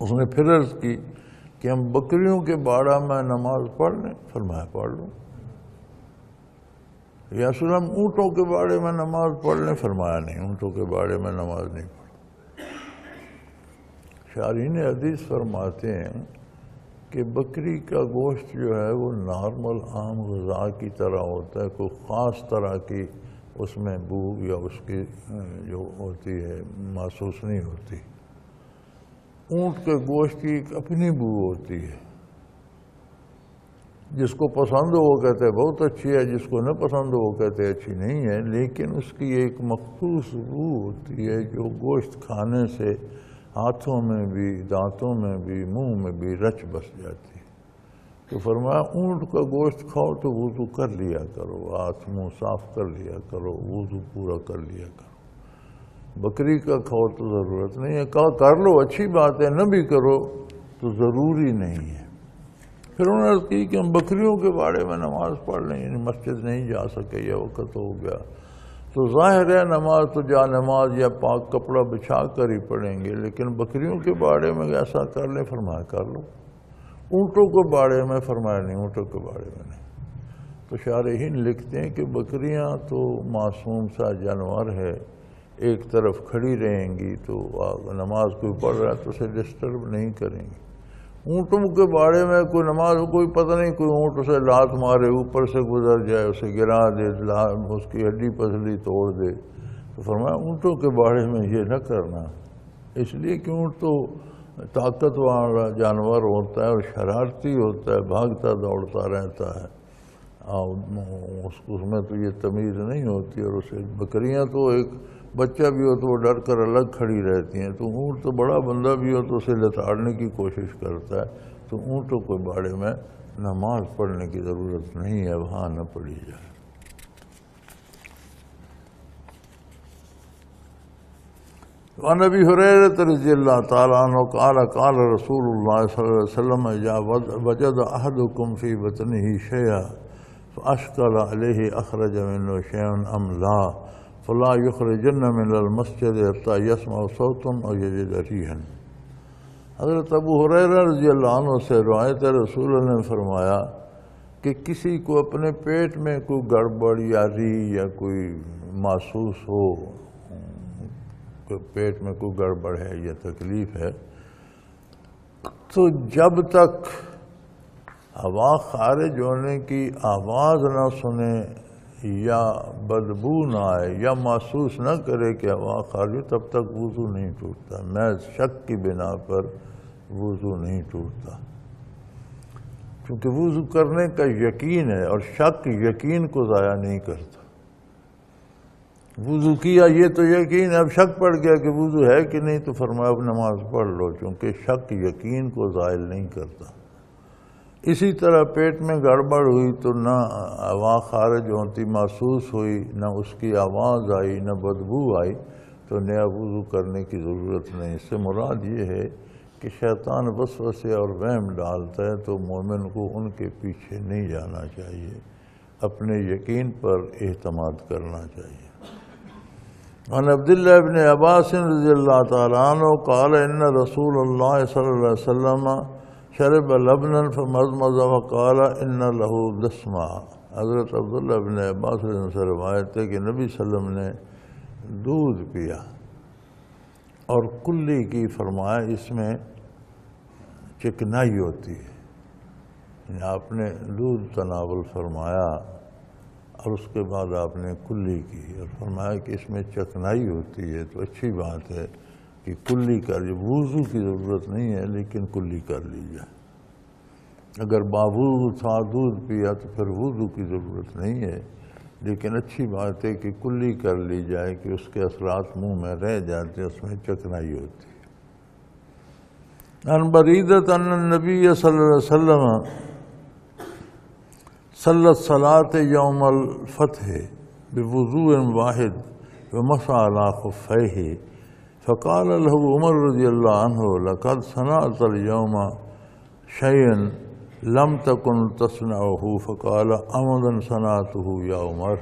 اس نے پھر عرض کی کہ ہم بکریوں کے باڑہ میں نماز پڑھ لیں؟ فرمایا پڑھ لو۔ یا رسول اللہ ہم اونٹوں کے باڑے میں نماز پڑھ لیں؟ فرمایا نہیں، اونٹوں کے باڑے میں نماز نہیں پڑھ۔ شارحین حدیث فرماتے ہیں کہ بکری کا گوشت جو ہے وہ نارمل عام غذا کی طرح ہوتا ہے، کوئی خاص طرح کی اس میں بو یا اس کی جو ہوتی ہے محسوس نہیں ہوتی۔ اونٹ کے گوشت کی ایک اپنی بو ہوتی ہے، جس کو پسند ہو وہ کہتے ہیں بہت اچھی ہے، جس کو نہ پسند ہو وہ کہتے ہیں اچھی نہیں ہے، لیکن اس کی ایک مخصوص بو ہوتی ہے جو گوشت کھانے سے ہاتھوں میں بھی، دانتوں میں بھی، منہ میں بھی رچ بس جاتی ہے۔ تو فرمایا اونٹ کا گوشت کھاؤ تو وضو کر لیا کرو، ہاتھ منہ صاف کر لیا کرو، وضو پورا کر لیا کرو۔ بکری کا کھاؤ تو ضرورت نہیں ہے، کہا کر لو اچھی بات ہے، نہ بھی کرو تو ضروری نہیں ہے۔ پھر انہوں نے عرض کی کہ ہم بکریوں کے باڑے میں نماز پڑھ لیں، یعنی مسجد نہیں جا سکے یا وقت ہو گیا تو ظاہر ہے نماز تو جا نماز یا پاک کپڑا بچھا کر ہی پڑھیں گے، لیکن بکریوں کے باڑے میں ایسا کر لیں؟ فرمایا کر لو۔ اونٹوں کے باڑے میں؟ فرمایا نہیں، اونٹوں کے باڑے میں نہیں۔ تو شارحین لکھتے ہیں کہ بکریاں تو معصوم سا جانور ہے، ایک طرف کھڑی رہیں گی تو نماز کوئی پڑھ رہا ہے تو اسے ڈسٹرب نہیں کریں گی۔ اونٹوں کے باڑے میں کوئی نماز کوئی پتہ نہیں، کوئی اونٹ اسے لات مارے، اوپر سے گزر جائے، اسے گرا دے، اس کی ہڈی پسلی توڑ دے، تو فرمایا اونٹوں کے باڑے میں یہ نہ کرنا، اس لیے کہ اونٹ تو طاقت والا جانور ہوتا ہے اور شرارتی ہوتا ہے، بھاگتا دوڑتا رہتا ہے، اس میں تو یہ تمیز نہیں ہوتی۔ اور اسے بکریاں تو ایک بچہ بھی ہو تو وہ ڈر کر الگ کھڑی رہتی ہیں، تو اونٹ تو بڑا بندہ بھی ہو تو اسے لتاڑنے کی کوشش کرتا ہے، تو اونٹوں کے باڑے میں نماز پڑھنے کی ضرورت نہیں ہے، وہاں نہ پڑھی جائے۔ وعن ابی ہریرہ رضی اللہ تعالیٰ عنہ قال قال رسول اللہ صلی اللہ علیہ وسلم اذا وجد احدکم فی بطنہ شیئا فاشکل علیہ اخرج منہ شیئا ام لا فلا یخرجن من المسجد حتی یسمع صوتا او یجد ریحا۔ حضرت ابو ہریرہ رضی اللہ عنہ سے روایت ہے، رسول اللہ نے فرمایا کہ کسی کو اپنے پیٹ میں کوئی گڑبڑ یا ری یا کوئی محسوس ہو کہ پیٹ میں کوئی گڑبڑ ہے یا تکلیف ہے، تو جب تک ہوا خارج ہونے کی آواز نہ سنے یا بدبو نہ آئے یا محسوس نہ کرے کہ ہوا خارج ہو، تب تک وضو نہیں ٹوٹتا۔ محض شک کی بنا پر وضو نہیں ٹوٹتا، کیونکہ وضو کرنے کا یقین ہے اور شک یقین کو ضائع نہیں کرتا۔ وضو کیا یہ تو یقین ہے، اب شک پڑ گیا کہ وضو ہے کہ نہیں تو فرمایا اب نماز پڑھ لو، چونکہ شک یقین کو زائل نہیں کرتا۔ اسی طرح پیٹ میں گڑبڑ ہوئی تو نہ ہوا خارج ہوتی محسوس ہوئی، نہ اس کی آواز آئی، نہ بدبو آئی، تو نیا وضو کرنے کی ضرورت نہیں۔ اس سے مراد یہ ہے کہ شیطان وسوسے اور وہم ڈالتا ہے تو مومن کو ان کے پیچھے نہیں جانا چاہیے، اپنے یقین پر اعتماد کرنا چاہیے۔ عن عبداللہ ابن عباس رضی اللہ تعالیٰ عنہ قال ان رسول اللہ صلی اللہ علیہ وسلم شرب لبنا فمضمض وقال ان له دسما۔ حضرت عبداللہ ابن عباس سے روایت ہے کہ نبی صلی اللہ علیہ وسلم نے دودھ پیا اور کلی کی فرمایا اس میں چکنائی ہوتی ہے، یعنی آپ نے دودھ تناول فرمایا اور اس کے بعد آپ نے کلی کی اور فرمایا کہ اس میں چکنائی ہوتی ہے، تو اچھی بات ہے کہ کلی کر لی، وضو کی ضرورت نہیں ہے لیکن کلی کر لی جائے۔ اگر باوضو تھا دودھ پیا تو پھر وضو کی ضرورت نہیں ہے، لیکن اچھی بات ہے کہ کلی کر لی جائے کہ اس کے اثرات منہ میں رہ جاتے، اس میں چکنائی ہوتی ہے۔ عن بریدۃ ان النبی صلی اللہ علیہ وسلم صلی الصلاۃ یوم الفتح بوضوء واحد ومسح علی خفیہ فقال له عمر رضی اللہ عنہ لقد صنعت اليوم شیئا لم تکن تصنعه فقال عمدا صنعته یا عمر،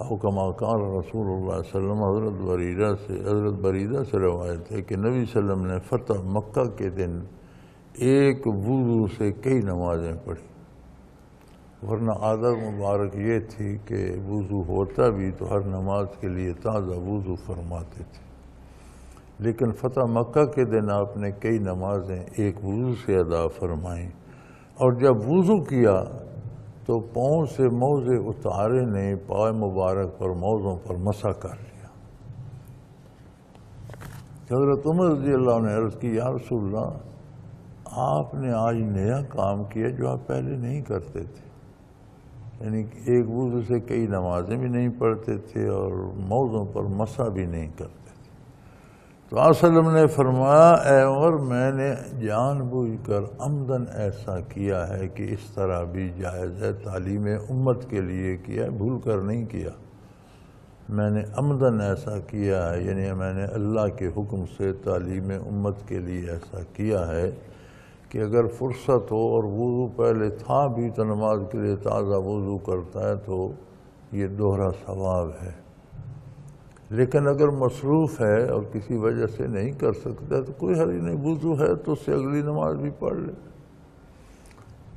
او کما قال رسول اللہ صلی اللہ علیہ وسلم۔ حضرت بریدہ سے روایت ہے کہ نبی صلی اللہ علیہ وسلم نے فتح مکہ کے دن ایک وضو سے کئی نمازیں پڑھی، ورنہ عادت مبارک یہ تھی کہ وضو ہوتا بھی تو ہر نماز کے لیے تازہ وضو فرماتے تھے، لیکن فتح مکہ کے دن آپ نے کئی نمازیں ایک وضو سے ادا فرمائیں، اور جب وضو کیا تو پاؤں سے موزے اتارے نہیں، پائے مبارک پر موزوں پر مسح کر لیا۔ حضرت عمر رضی اللہ عنہ نے عرض کی یا رسول اللہ آپ نے آج نیا کام کیا جو آپ پہلے نہیں کرتے تھے، یعنی ایک وضو سے کئی نمازیں بھی نہیں پڑھتے تھے اور موزوں پر مسح بھی نہیں کرتے تھے۔ تو آپ صلی اللہ علیہ وسلم نے فرمایا اے عمر میں نے جان بوجھ کر عمدن ایسا کیا ہے کہ اس طرح بھی جائز ہے، تعلیم امت کے لیے کیا ہے، بھول کر نہیں کیا، میں نے عمدن ایسا کیا ہے، یعنی میں نے اللہ کے حکم سے تعلیم امت کے لیے ایسا کیا ہے کہ اگر فرصت ہو اور وضو پہلے تھا بھی تو نماز کے لیے تازہ وضو کرتا ہے تو یہ دوہرا ثواب ہے، لیکن اگر مصروف ہے اور کسی وجہ سے نہیں کر سکتا تو کوئی حرج نہیں، وضو ہے تو اس سے اگلی نماز بھی پڑھ لے۔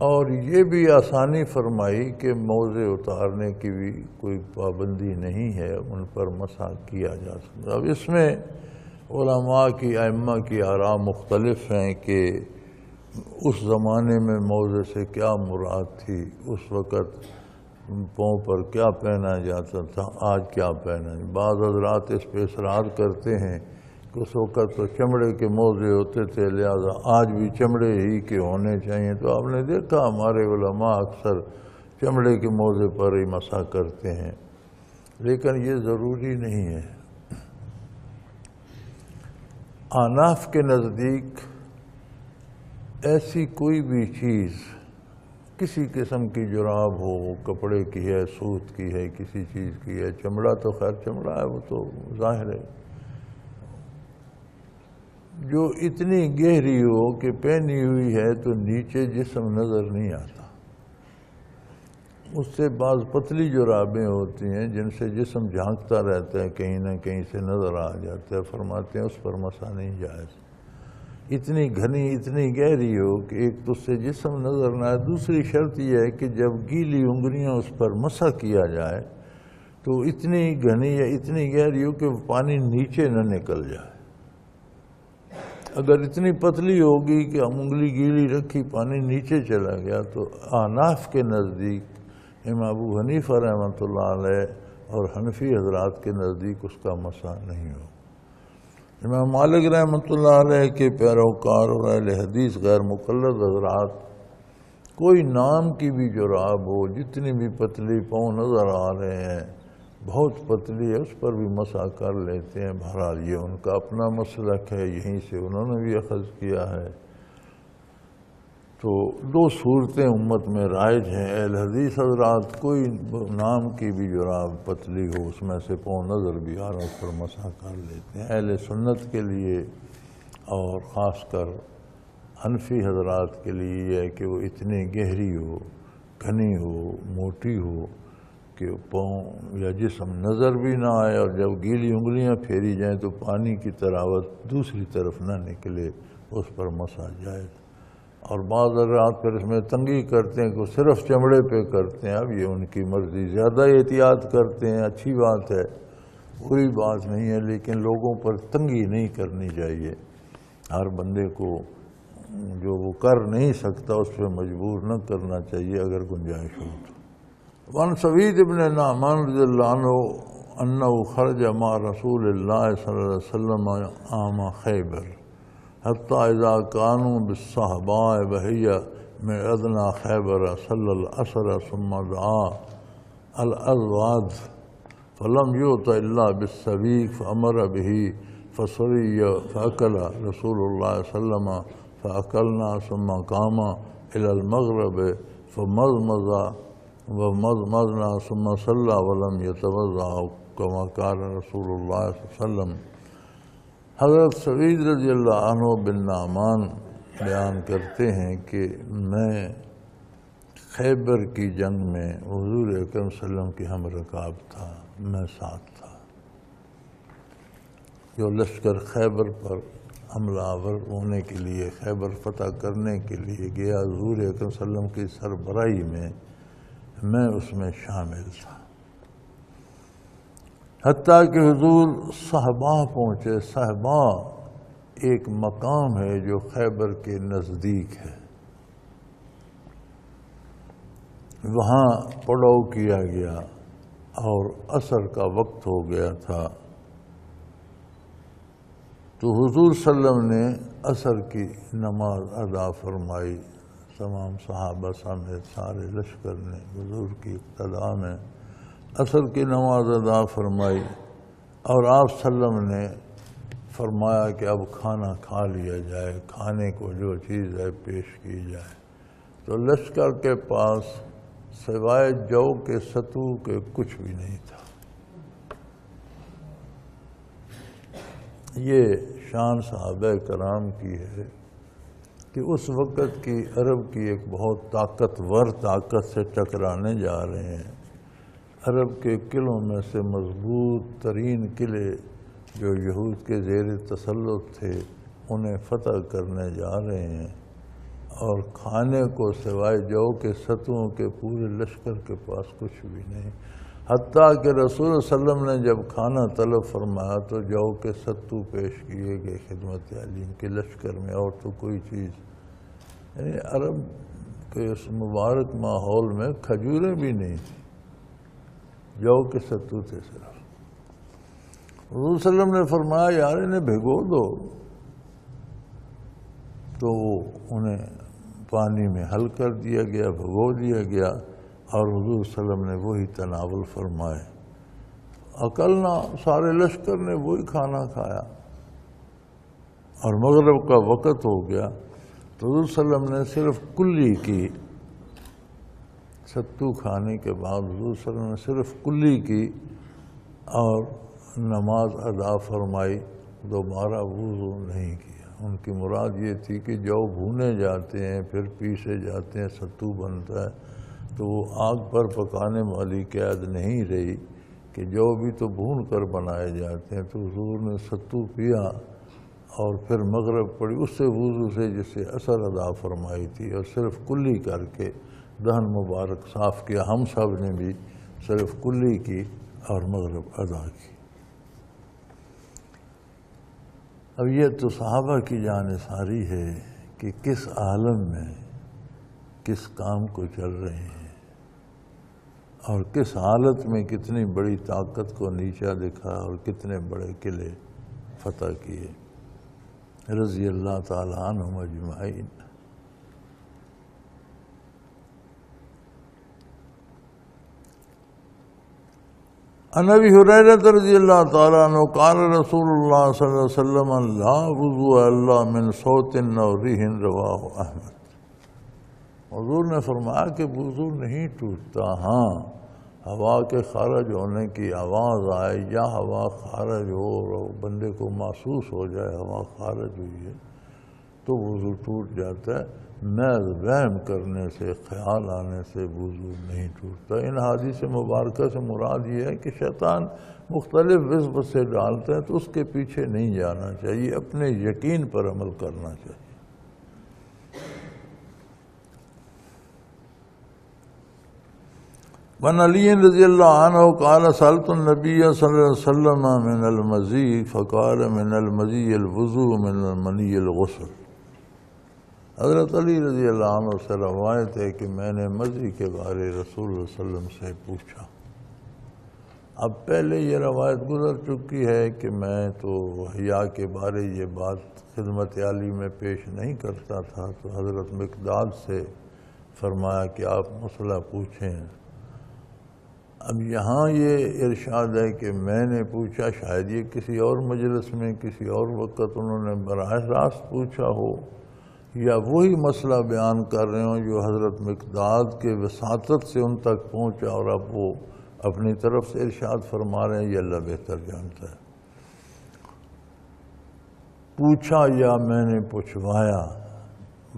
اور یہ بھی آسانی فرمائی کہ موزے اتارنے کی بھی کوئی پابندی نہیں ہے، ان پر مسح کیا جا سکتا۔ اب اس میں علماء کی ائمہ کی آراء مختلف ہیں کہ اس زمانے میں موزے سے کیا مراد تھی، اس وقت پاؤں پر کیا پہنا جاتا تھا، آج کیا پہنا ہے۔ بعض حضرات اس پہ اصرار کرتے ہیں کہ اس وقت تو چمڑے کے موزے ہوتے تھے لہذا آج بھی چمڑے ہی کے ہونے چاہیے، تو آپ نے دیکھا ہمارے علماء اکثر چمڑے کے موزے پر ہی مسح کرتے ہیں، لیکن یہ ضروری نہیں ہے۔ احناف کے نزدیک ایسی کوئی بھی چیز، کسی قسم کی جراب ہو، وہ کپڑے کی ہے، سوت کی ہے، کسی چیز کی ہے، چمڑا تو خیر چمڑا ہے وہ تو ظاہر ہے، جو اتنی گہری ہو کہ پہنی ہوئی ہے تو نیچے جسم نظر نہیں آتا، اس سے بعض پتلی جرابیں ہوتی ہیں جن سے جسم جھانکتا رہتا ہے، کہیں نہ کہیں سے نظر آ جاتا ہے، فرماتے ہیں اس پر مسح نہیں جائز۔ اتنی گھنی اتنی گہری ہو کہ ایک تو سے جسم نظر نہ آئے، دوسری شرط یہ ہے کہ جب گیلی انگلیاں اس پر مسح کیا جائے تو اتنی گھنی یا اتنی گہری ہو کہ پانی نیچے نہ نکل جائے۔ اگر اتنی پتلی ہوگی کہ ہم انگلی گیلی رکھی پانی نیچے چلا گیا تو احناف کے نزدیک، امام ابو حنیفہ رحمۃ اللہ علیہ اور حنفی حضرات کے نزدیک اس کا مسح نہیں ہو۔ امام مالک رحمۃ اللہ علیہ کے پیروکار اور اہل حدیث غیر مقلد حضرات کوئی نام کی بھی جراب ہو، جتنی بھی پتلی پاؤں نظر آ رہے ہیں بہت پتلی ہے، اس پر بھی مسح کر لیتے ہیں۔ بہرحال یہ ان کا اپنا مسلک ہے، یہیں سے انہوں نے بھی اخذ کیا ہے۔ تو دو صورتیں امت میں رائج ہیں، اہل حدیث حضرات کوئی نام کی بھی جراب پتلی ہو اس میں سے پاؤں نظر بھی آ رہا اس پر مسح کر لیتے ہیں۔ اہل سنت کے لیے اور خاص کر حنفی حضرات کے لیے یہ ہے کہ وہ اتنی گہری ہو، گھنی ہو، موٹی ہو کہ پاؤں یا جسم نظر بھی نہ آئے، اور جب گیلی انگلیاں پھیری جائیں تو پانی کی تراوت دوسری طرف نہ نکلے، اس پر مسح جائے۔ اور بعض حضرات پھر اس میں تنگی کرتے ہیں کہ صرف چمڑے پہ کرتے ہیں، اب یہ ان کی مرضی، زیادہ احتیاط کرتے ہیں، اچھی بات ہے، بری بات نہیں ہے، لیکن لوگوں پر تنگی نہیں کرنی چاہیے۔ ہر بندے کو جو وہ کر نہیں سکتا اس پہ مجبور نہ کرنا چاہیے اگر گنجائش ہو تو۔ وعن سعید بن نعمان رضی اللہ عنہ انہ خرج مع رسول اللہ صلی اللہ علیہ وسلم عام خیبر حتی اذا كانوا بالصحباء وهي من ادنى خیبر صلی العصر ثم دعا الازواد فلم يؤت الا بالسبيك فامر به فصري فاكل رسول الله صلی اللہ علیہ وسلم فاكلنا ثم قام الى المغرب فمضمض ومضمضنا ثم صلى ولم يتوضا كما كان رسول الله صلی اللہ علیہ وسلم۔ حضرت سعید رضی اللہ عنہ بن نعمان بیان کرتے ہیں کہ میں خیبر کی جنگ میں حضور اکرم صلی اللہ علیہ وسلم کی ہم رکاب تھا، میں ساتھ تھا۔ جو لشکر خیبر پر حملہ آور ہونے کے لیے، خیبر فتح کرنے کے لیے گیا، حضور اکرم صلی اللہ علیہ وسلم کی سربراہی میں اس میں شامل تھا، حتیٰ کہ حضور صحبا پہنچے۔ صحبا ایک مقام ہے جو خیبر کے نزدیک ہے، وہاں پڑاؤ کیا گیا اور عصر کا وقت ہو گیا تھا، تو حضور صلی اللہ علیہ وسلم نے عصر کی نماز ادا فرمائی۔ تمام صحابہ سمیت سارے لشکر نے حضور کی اقتداء میں عصر کی نماز ادا فرمائی، اور آپ صلی اللہ علیہ وسلم نے فرمایا کہ اب کھانا کھا لیا جائے، کھانے کو جو چیز ہے پیش کی جائے۔ تو لشکر کے پاس سوائے جو کے ستو کے کچھ بھی نہیں تھا۔ یہ شان صحابہ کرام کی ہے کہ اس وقت کی عرب کی ایک بہت طاقتور طاقت سے ٹکرانے جا رہے ہیں۔ عرب کے قلعوں میں سے مضبوط ترین قلعے جو یہود کے زیر تسلط تھے انہیں فتح کرنے جا رہے ہیں، اور کھانے کو سوائے جو کے ستوؤں کے پورے لشکر کے پاس کچھ بھی نہیں، حتیٰ کہ رسول صلی اللہ علیہ وسلم نے جب کھانا طلب فرمایا تو جو کے ستو پیش کیے گئے خدمت علیم کے لشکر میں، اور تو کوئی چیز یعنی عرب کے اس مبارک ماحول میں کھجوریں بھی نہیں تھیں، جو کے ستو تھے صرف۔ حضور صلی اللہ علیہ وسلم نے فرمایا یار انہیں بھگو دو، تو انہیں پانی میں حل کر دیا گیا، بھگو دیا گیا، اور حضور صلی اللہ علیہ وسلم نے وہی تناول فرمائے۔ اکلنا، سارے لشکر نے وہی کھانا کھایا، اور مغرب کا وقت ہو گیا تو حضور صلی اللہ علیہ وسلم نے صرف کلی کی، ستو کھانے کے بعد حضور صلی اللہ علیہ وسلم نے صرف کلی کی اور نماز ادا فرمائی، دوبارہ وضو نہیں کیا۔ ان کی مراد یہ تھی کہ جو بھونے جاتے ہیں پھر پیسے جاتے ہیں، ستو بنتا ہے، تو وہ آگ پر پکانے والی قید نہیں رہی کہ جو بھی تو بھون کر بنائے جاتے ہیں۔ تو حضور نے ستو پیا اور پھر مغرب پڑی، اس سے وضو سے جسے عصر ادا فرمائی تھی، اور صرف کلی کر کے دہن مبارک صاف کیا۔ ہم سب نے بھی صرف کلی کی اور مغرب ادا کی۔ اب یہ تو صحابہ کی جانثاری ہے کہ کس عالم میں کس کام کو چل رہے ہیں، اور کس حالت میں کتنی بڑی طاقت کو نیچا دکھا اور کتنے بڑے قلعے فتح کیے، رضی اللہ تعالی عنہم اجمعین۔ عن ابی ہریرہ رضی اللہ تعالیٰ عنہ قال رسول اللہ صلی اللہ علیہ وسلم لا وضوء الا من صوت او ریح، رواہ احمد۔ حضور نے فرمایا کہ وضو نہیں ٹوٹتا، ہاں ہوا کے خارج ہونے کی آواز آئے یا ہوا خارج ہو اور بندے کو محسوس ہو جائے ہوا خارج ہوئی ہے، تو وضو ٹوٹ جاتا ہے، محض وہم کرنے سے، خیال آنے سے وضو نہیں ٹوٹتا۔ ان حدیث مبارکہ سے مراد یہ ہے کہ شیطان مختلف وسوسے ڈالتے ہیں تو اس کے پیچھے نہیں جانا چاہیے، اپنے یقین پر عمل کرنا چاہیے۔ وعن علی رضی اللہ عنہ قال سألت النبی صلی اللہ علیہ وسلم من المزی فقال من المزی الوضوء من المنی الغسل۔ حضرت علی رضی اللہ عنہ سے روایت ہے کہ میں نے مزی کے بارے رسول اللہ صلی اللہ علیہ وسلم سے پوچھا۔ اب پہلے یہ روایت گزر چکی ہے کہ میں تو حیا کے بارے یہ بات خدمت عالی میں پیش نہیں کرتا تھا، تو حضرت مقداد سے فرمایا کہ آپ مسئلہ پوچھیں۔ اب یہاں یہ ارشاد ہے کہ میں نے پوچھا، شاید یہ کسی اور مجلس میں کسی اور وقت انہوں نے براہ راست پوچھا ہو، یا وہی مسئلہ بیان کر رہے ہوں جو حضرت مقداد کے وساطت سے ان تک پہنچا اور اب وہ اپنی طرف سے ارشاد فرما رہے ہیں، یہ اللہ بہتر جانتا ہے۔ پوچھا یا میں نے پوچھوایا،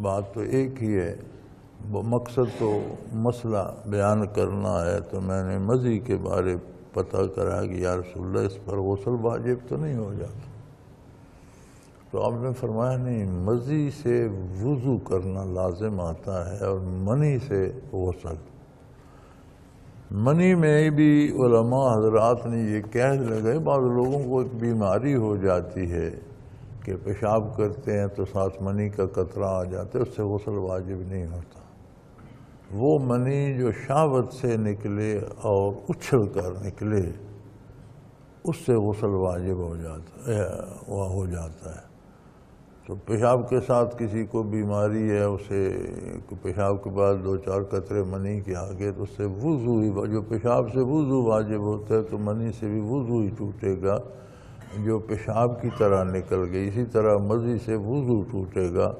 بات تو ایک ہی ہے، مقصد تو مسئلہ بیان کرنا ہے۔ تو میں نے مزی کے بارے پتہ کرا کہ یا رسول اللہ اس پر غسل واجب تو نہیں ہو جاتا؟ تو آپ نے فرمایا نہیں، مزی سے وضو کرنا لازم آتا ہے اور منی سے غسل۔ منی میں بھی علماء حضرات نے یہ قید لگائے، بعض لوگوں کو ایک بیماری ہو جاتی ہے کہ پیشاب کرتے ہیں تو ساتھ منی کا قطرہ آ جاتا ہے، اس سے غسل واجب نہیں ہوتا۔ وہ منی جو شہوت سے نکلے اور اچھل کر نکلے اس سے غسل واجب ہو جاتا ہے۔ تو پیشاب کے ساتھ کسی کو بیماری ہے، اسے پیشاب کے بعد 2-4 قطرے منی کے آگے تو اس سے وضو ہی، جو پیشاب سے وضو واجب ہوتا ہے تو منی سے بھی وضو ہی ٹوٹے گا جو پیشاب کی طرح نکل گئی۔ اسی طرح مزی سے وضو ٹوٹے گا،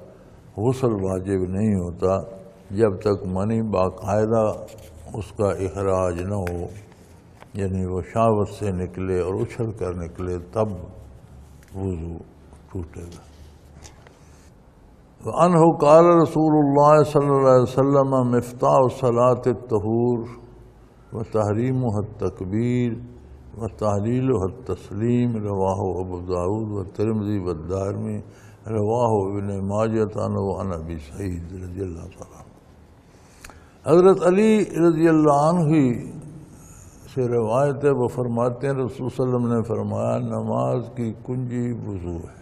غسل واجب نہیں ہوتا جب تک منی باقاعدہ اس کا اخراج نہ ہو، یعنی وہ شہوت سے نکلے اور اچھل کر نکلے تب وضو ٹوٹے گا۔ وعنہ قال رسول اللہ صلی اللہ علیہ وسلم مفتاح الصلاۃ الطہور وتحریمها التکبیر وتحلیلها التسلیم، رواہ ابو داود والترمذی والدارمی، رواہ ابن ماجہ عن ابی سعید رضی اللہ تعالیٰ عنہ۔ حضرت علی رضی اللہ عنہ سے روایت ہے، وہ فرماتے ہیں رسول صلی اللہ علیہ وسلم نے فرمایا نماز کی کنجی وضو ہے۔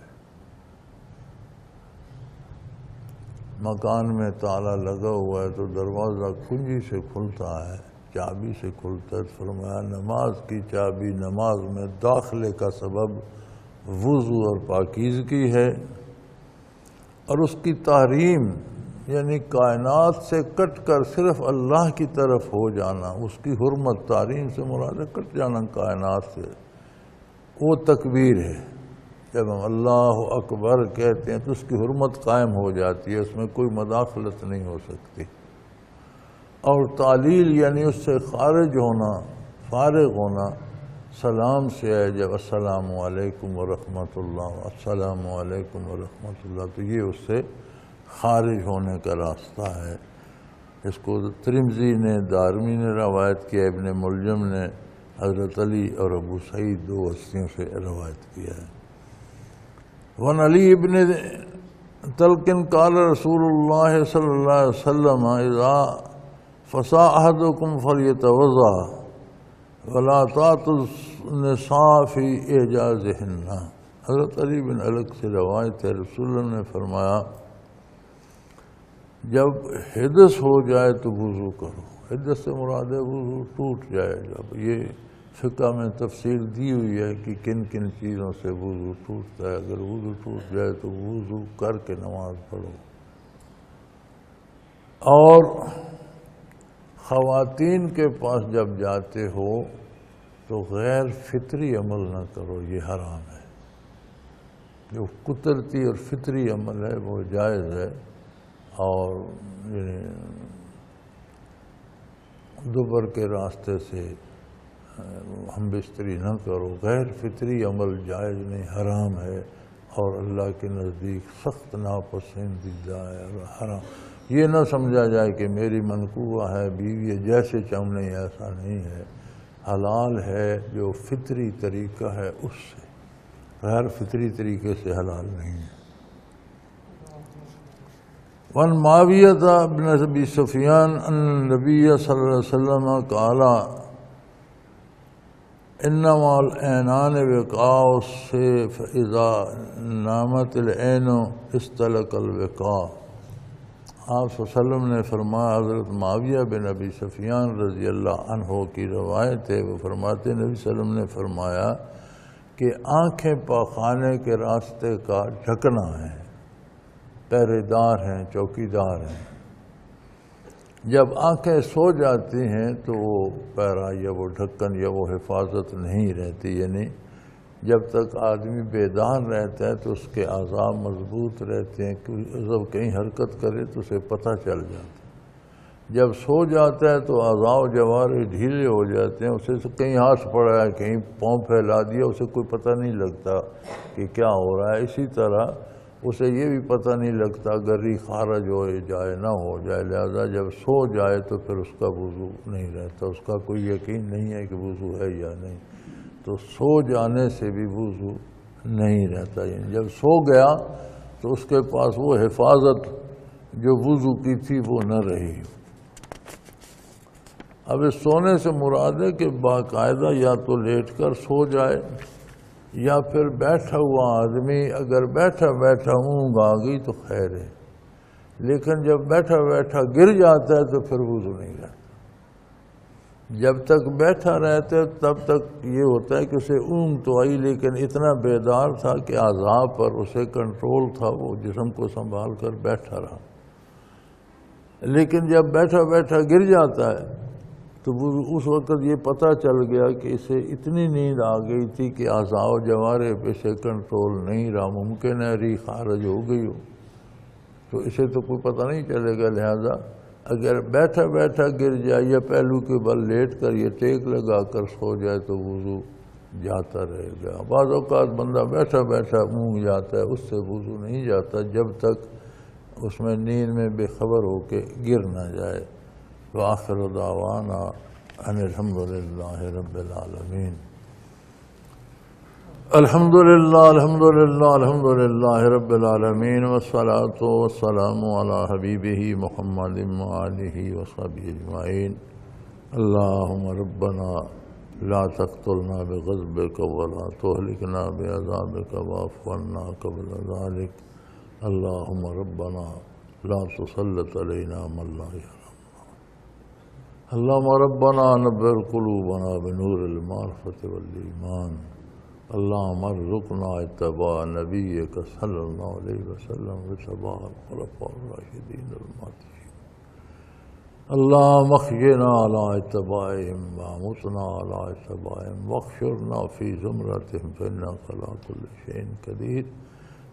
مکان میں تالا لگا ہوا ہے تو دروازہ کنجی سے کھلتا ہے، چابی سے کھلتا ہے۔ فرمایا نماز کی چابی نماز میں داخلے کا سبب وضو اور پاکیزگی ہے، اور اس کی تحریم یعنی کائنات سے کٹ کر صرف اللہ کی طرف ہو جانا، اس کی حرمت، تحریم سے مراد ہے کٹ جانا کائنات سے، وہ تکبیر ہے۔ جب ہم اللہ اکبر کہتے ہیں تو اس کی حرمت قائم ہو جاتی ہے، اس میں کوئی مداخلت نہیں ہو سکتی۔ اور تعلیل یعنی اس سے خارج ہونا، فارغ ہونا سلام سے ہے، جب السلام علیکم ورحمۃ اللہ، السلام علیکم ورحمۃ اللہ، تو یہ اس سے خارج ہونے کا راستہ ہے۔ اس کو ترمذی نے، دارمی نے روایت کیا، ابن ملجم نے حضرت علی اور ابو سعید 2 ہستیوں سے روایت کیا ہے۔ وعن علی ابن طلق قال رسول اللہ صلی اللہ علیہ وسلم اذا فصا احدکم فلیتوضا ولا تعطوا النساء فی اعجازہن۔ حضرت علی بن علق سے روایت ہے، رسول اللہ نے فرمایا جب حدث ہو جائے تو وضو کرو۔ حدث سے مراد ہے وضو ٹوٹ جائے جب۔ یہ فقہ میں تفصیل دی ہوئی ہے کہ کن کن چیزوں سے وضو ٹوٹتا ہے۔ اگر وضو ٹوٹ جائے تو وضو کر کے نماز پڑھو۔ اور خواتین کے پاس جب جاتے ہو تو غیر فطری عمل نہ کرو، یہ حرام ہے۔ جو قدرتی اور فطری عمل ہے وہ جائز ہے، اور دوبر کے راستے سے ہم بستری نہ کرو۔ غیر فطری عمل جائز نہیں، حرام ہے۔ اور اللہ کے نزدیک سخت ناپسندیدہ ہے اور حرام. یہ نہ سمجھا جائے کہ میری منقوبہ ہے بیوی ہے جیسے چاہوں نہیں، ایسا نہیں ہے. حلال ہے جو فطری طریقہ ہے اس سے، غیر فطری طریقے سے حلال نہیں ہے. وعن معاویہ بن ابی سفیان ان النبی صلی اللہ علیہ وسلم قال انما العینان وقاء السیف اذا نامت العین استلق الوقاء. آپ صلی اللہ علیہ وسلم نے فرمایا، حضرت معاویہ بن ابی سفیان رضی اللہ عنہ کی روایت ہے، وہ فرماتے ہیں نبی صلی اللہ علیہ وسلم نے فرمایا کہ آنکھیں پاخانے کے راستے کا ڈھکنا ہے، پہرے دار ہیں، چوکیدار ہیں. جب آنکھیں سو جاتی ہیں تو وہ پہرا یا وہ ڈھکن یا وہ حفاظت نہیں رہتی، یعنی جب تک آدمی بیدار رہتا ہے تو اس کے اعضاء مضبوط رہتے ہیں، جب کہیں حرکت کرے تو اسے پتہ چل جاتا ہے. جب سو جاتا ہے تو اعضاء و جوارح ڈھیلے ہو جاتے ہیں، اسے کہیں ہاتھ پڑا ہے، کہیں پاؤں پھیلا دیا، اسے کوئی پتہ نہیں لگتا کہ کیا ہو رہا ہے. اسی طرح اسے یہ بھی پتہ نہیں لگتا گری خارج ہو جائے نہ ہو جائے. لہذا جب سو جائے تو پھر اس کا وضو نہیں رہتا، اس کا کوئی یقین نہیں ہے کہ وضو ہے یا نہیں، تو سو جانے سے بھی وضو نہیں رہتا. یعنی جب سو گیا تو اس کے پاس وہ حفاظت جو وضو کی تھی وہ نہ رہی. اب اس سونے سے مراد ہے کہ باقاعدہ یا تو لیٹ کر سو جائے یا پھر بیٹھا ہوا آدمی اگر بیٹھا بیٹھا اونگ آ گئی تو خیر ہے، لیکن جب بیٹھا بیٹھا گر جاتا ہے تو پھر وضو نہیں رہتا. جب تک بیٹھا رہتا ہے تب تک یہ ہوتا ہے کہ اسے اونگ تو آئی لیکن اتنا بیدار تھا کہ اعضاء پر اسے کنٹرول تھا، وہ جسم کو سنبھال کر بیٹھا رہا. لیکن جب بیٹھا بیٹھا گر جاتا ہے تو وہ اس وقت یہ پتہ چل گیا کہ اسے اتنی نیند آ گئی تھی کہ اعضاء و جوارح پہ سے کنٹرول نہیں رہا. ممکن ہے ری خارج ہو گئی ہو تو اسے تو کوئی پتہ نہیں چلے گا. لہذا اگر بیٹھا بیٹھا گر جائے یا پہلو کے بل لیٹ کر یا ٹیک لگا کر سو جائے تو وضو جاتا رہے گا. بعض اوقات بندہ بیٹھا بیٹھا اونگ جاتا ہے، اس سے وضو نہیں جاتا جب تک اس میں نیند میں بے خبر ہو کے گر نہ جائے. وآخر دعوانا ان الحمدللہ رب العالمین. الحمدللہ الحمدللہ الحمدللہ رب العالمین والصلاة والسلام علی حبیبہ محمد وآلہ وصحبہ اجمعین. اللہم ربنا لا تقتلنا بغضبک ولا تہلکنا بعذابک واعف عنا قبل ذلک. اللہم ربنا لا تسلط علینا من لا یرحمنا. اللہم ربنا نبر قلوبنا بنور المعرفت والایمان. اللہم ارزقنا اتباع نبیک صلی اللہ علیہ وسلم واتباع الخلفاء الراشدین المہدیین. اللہم اخزنا علی اتباعہم وامتنا علی اتباعہم واحشرنا فی زمرتہم فانک علی کل شیء قدیر.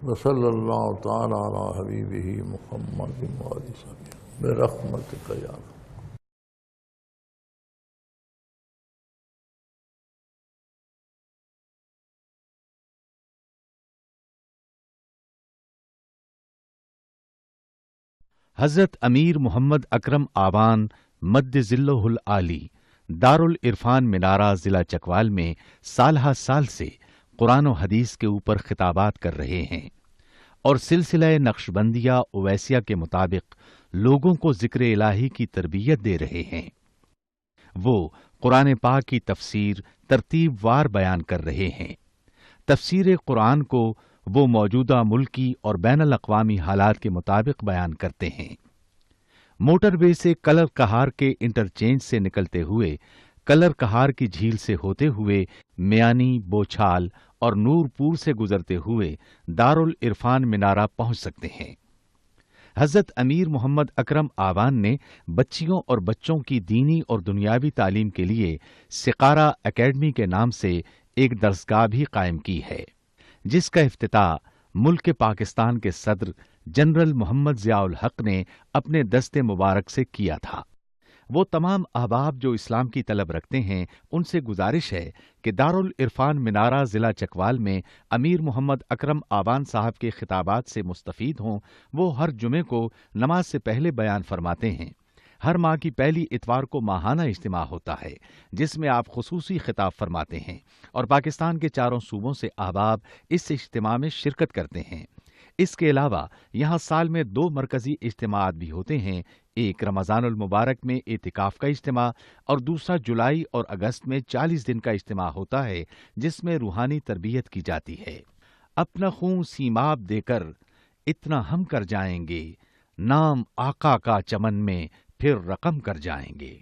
وصلی اللہ تعالی علی حبیبہ محمد وآلہ وصحبہ برحمتک یا رب. حضرت امیر محمد اکرم آوان مد ظلہ العالی دارالعرفان منارہ ضلع چکوال میں سالہ سال سے قرآن و حدیث کے اوپر خطابات کر رہے ہیں اور سلسلہ نقشبندیہ اویسیہ کے مطابق لوگوں کو ذکر الہی کی تربیت دے رہے ہیں. وہ قرآن پاک کی تفسیر ترتیب وار بیان کر رہے ہیں. تفسیر قرآن کو وہ موجودہ ملکی اور بین الاقوامی حالات کے مطابق بیان کرتے ہیں. موٹر وے سے کلر کہار کے انٹرچینج سے نکلتے ہوئے کلر کہار کی جھیل سے ہوتے ہوئے میانی، بوچھال اور نور پور سے گزرتے ہوئے دارالعرفان منارہ پہنچ سکتے ہیں. حضرت امیر محمد اکرم آوان نے بچیوں اور بچوں کی دینی اور دنیاوی تعلیم کے لیے سقارہ اکیڈمی کے نام سے ایک درسگاہ بھی قائم کی ہے، جس کا افتتاح ملک پاکستان کے صدر جنرل محمد ضیاء الحق نے اپنے دست مبارک سے کیا تھا. وہ تمام احباب جو اسلام کی طلب رکھتے ہیں ان سے گزارش ہے کہ دارالعرفان منارہ ضلع چکوال میں امیر محمد اکرم آبان صاحب کے خطابات سے مستفید ہوں۔ وہ ہر جمعے کو نماز سے پہلے بیان فرماتے ہیں۔ ہر ماہ کی پہلی اتوار کو ماہانہ اجتماع ہوتا ہے جس میں آپ خصوصی خطاب فرماتے ہیں اور پاکستان کے چاروں صوبوں سے احباب اس اجتماع میں شرکت کرتے ہیں۔ اس کے علاوہ یہاں سال میں 2 مرکزی اجتماعات بھی ہوتے ہیں، ایک رمضان المبارک میں اعتکاف کا اجتماع اور دوسرا جولائی اور اگست میں 40 دن کا اجتماع ہوتا ہے جس میں روحانی تربیت کی جاتی ہے۔ اپنا خون سیماب دے کر اتنا ہم کر جائیں گے، نام آقا کا چمن میں پھر رقم کر جائیں گے۔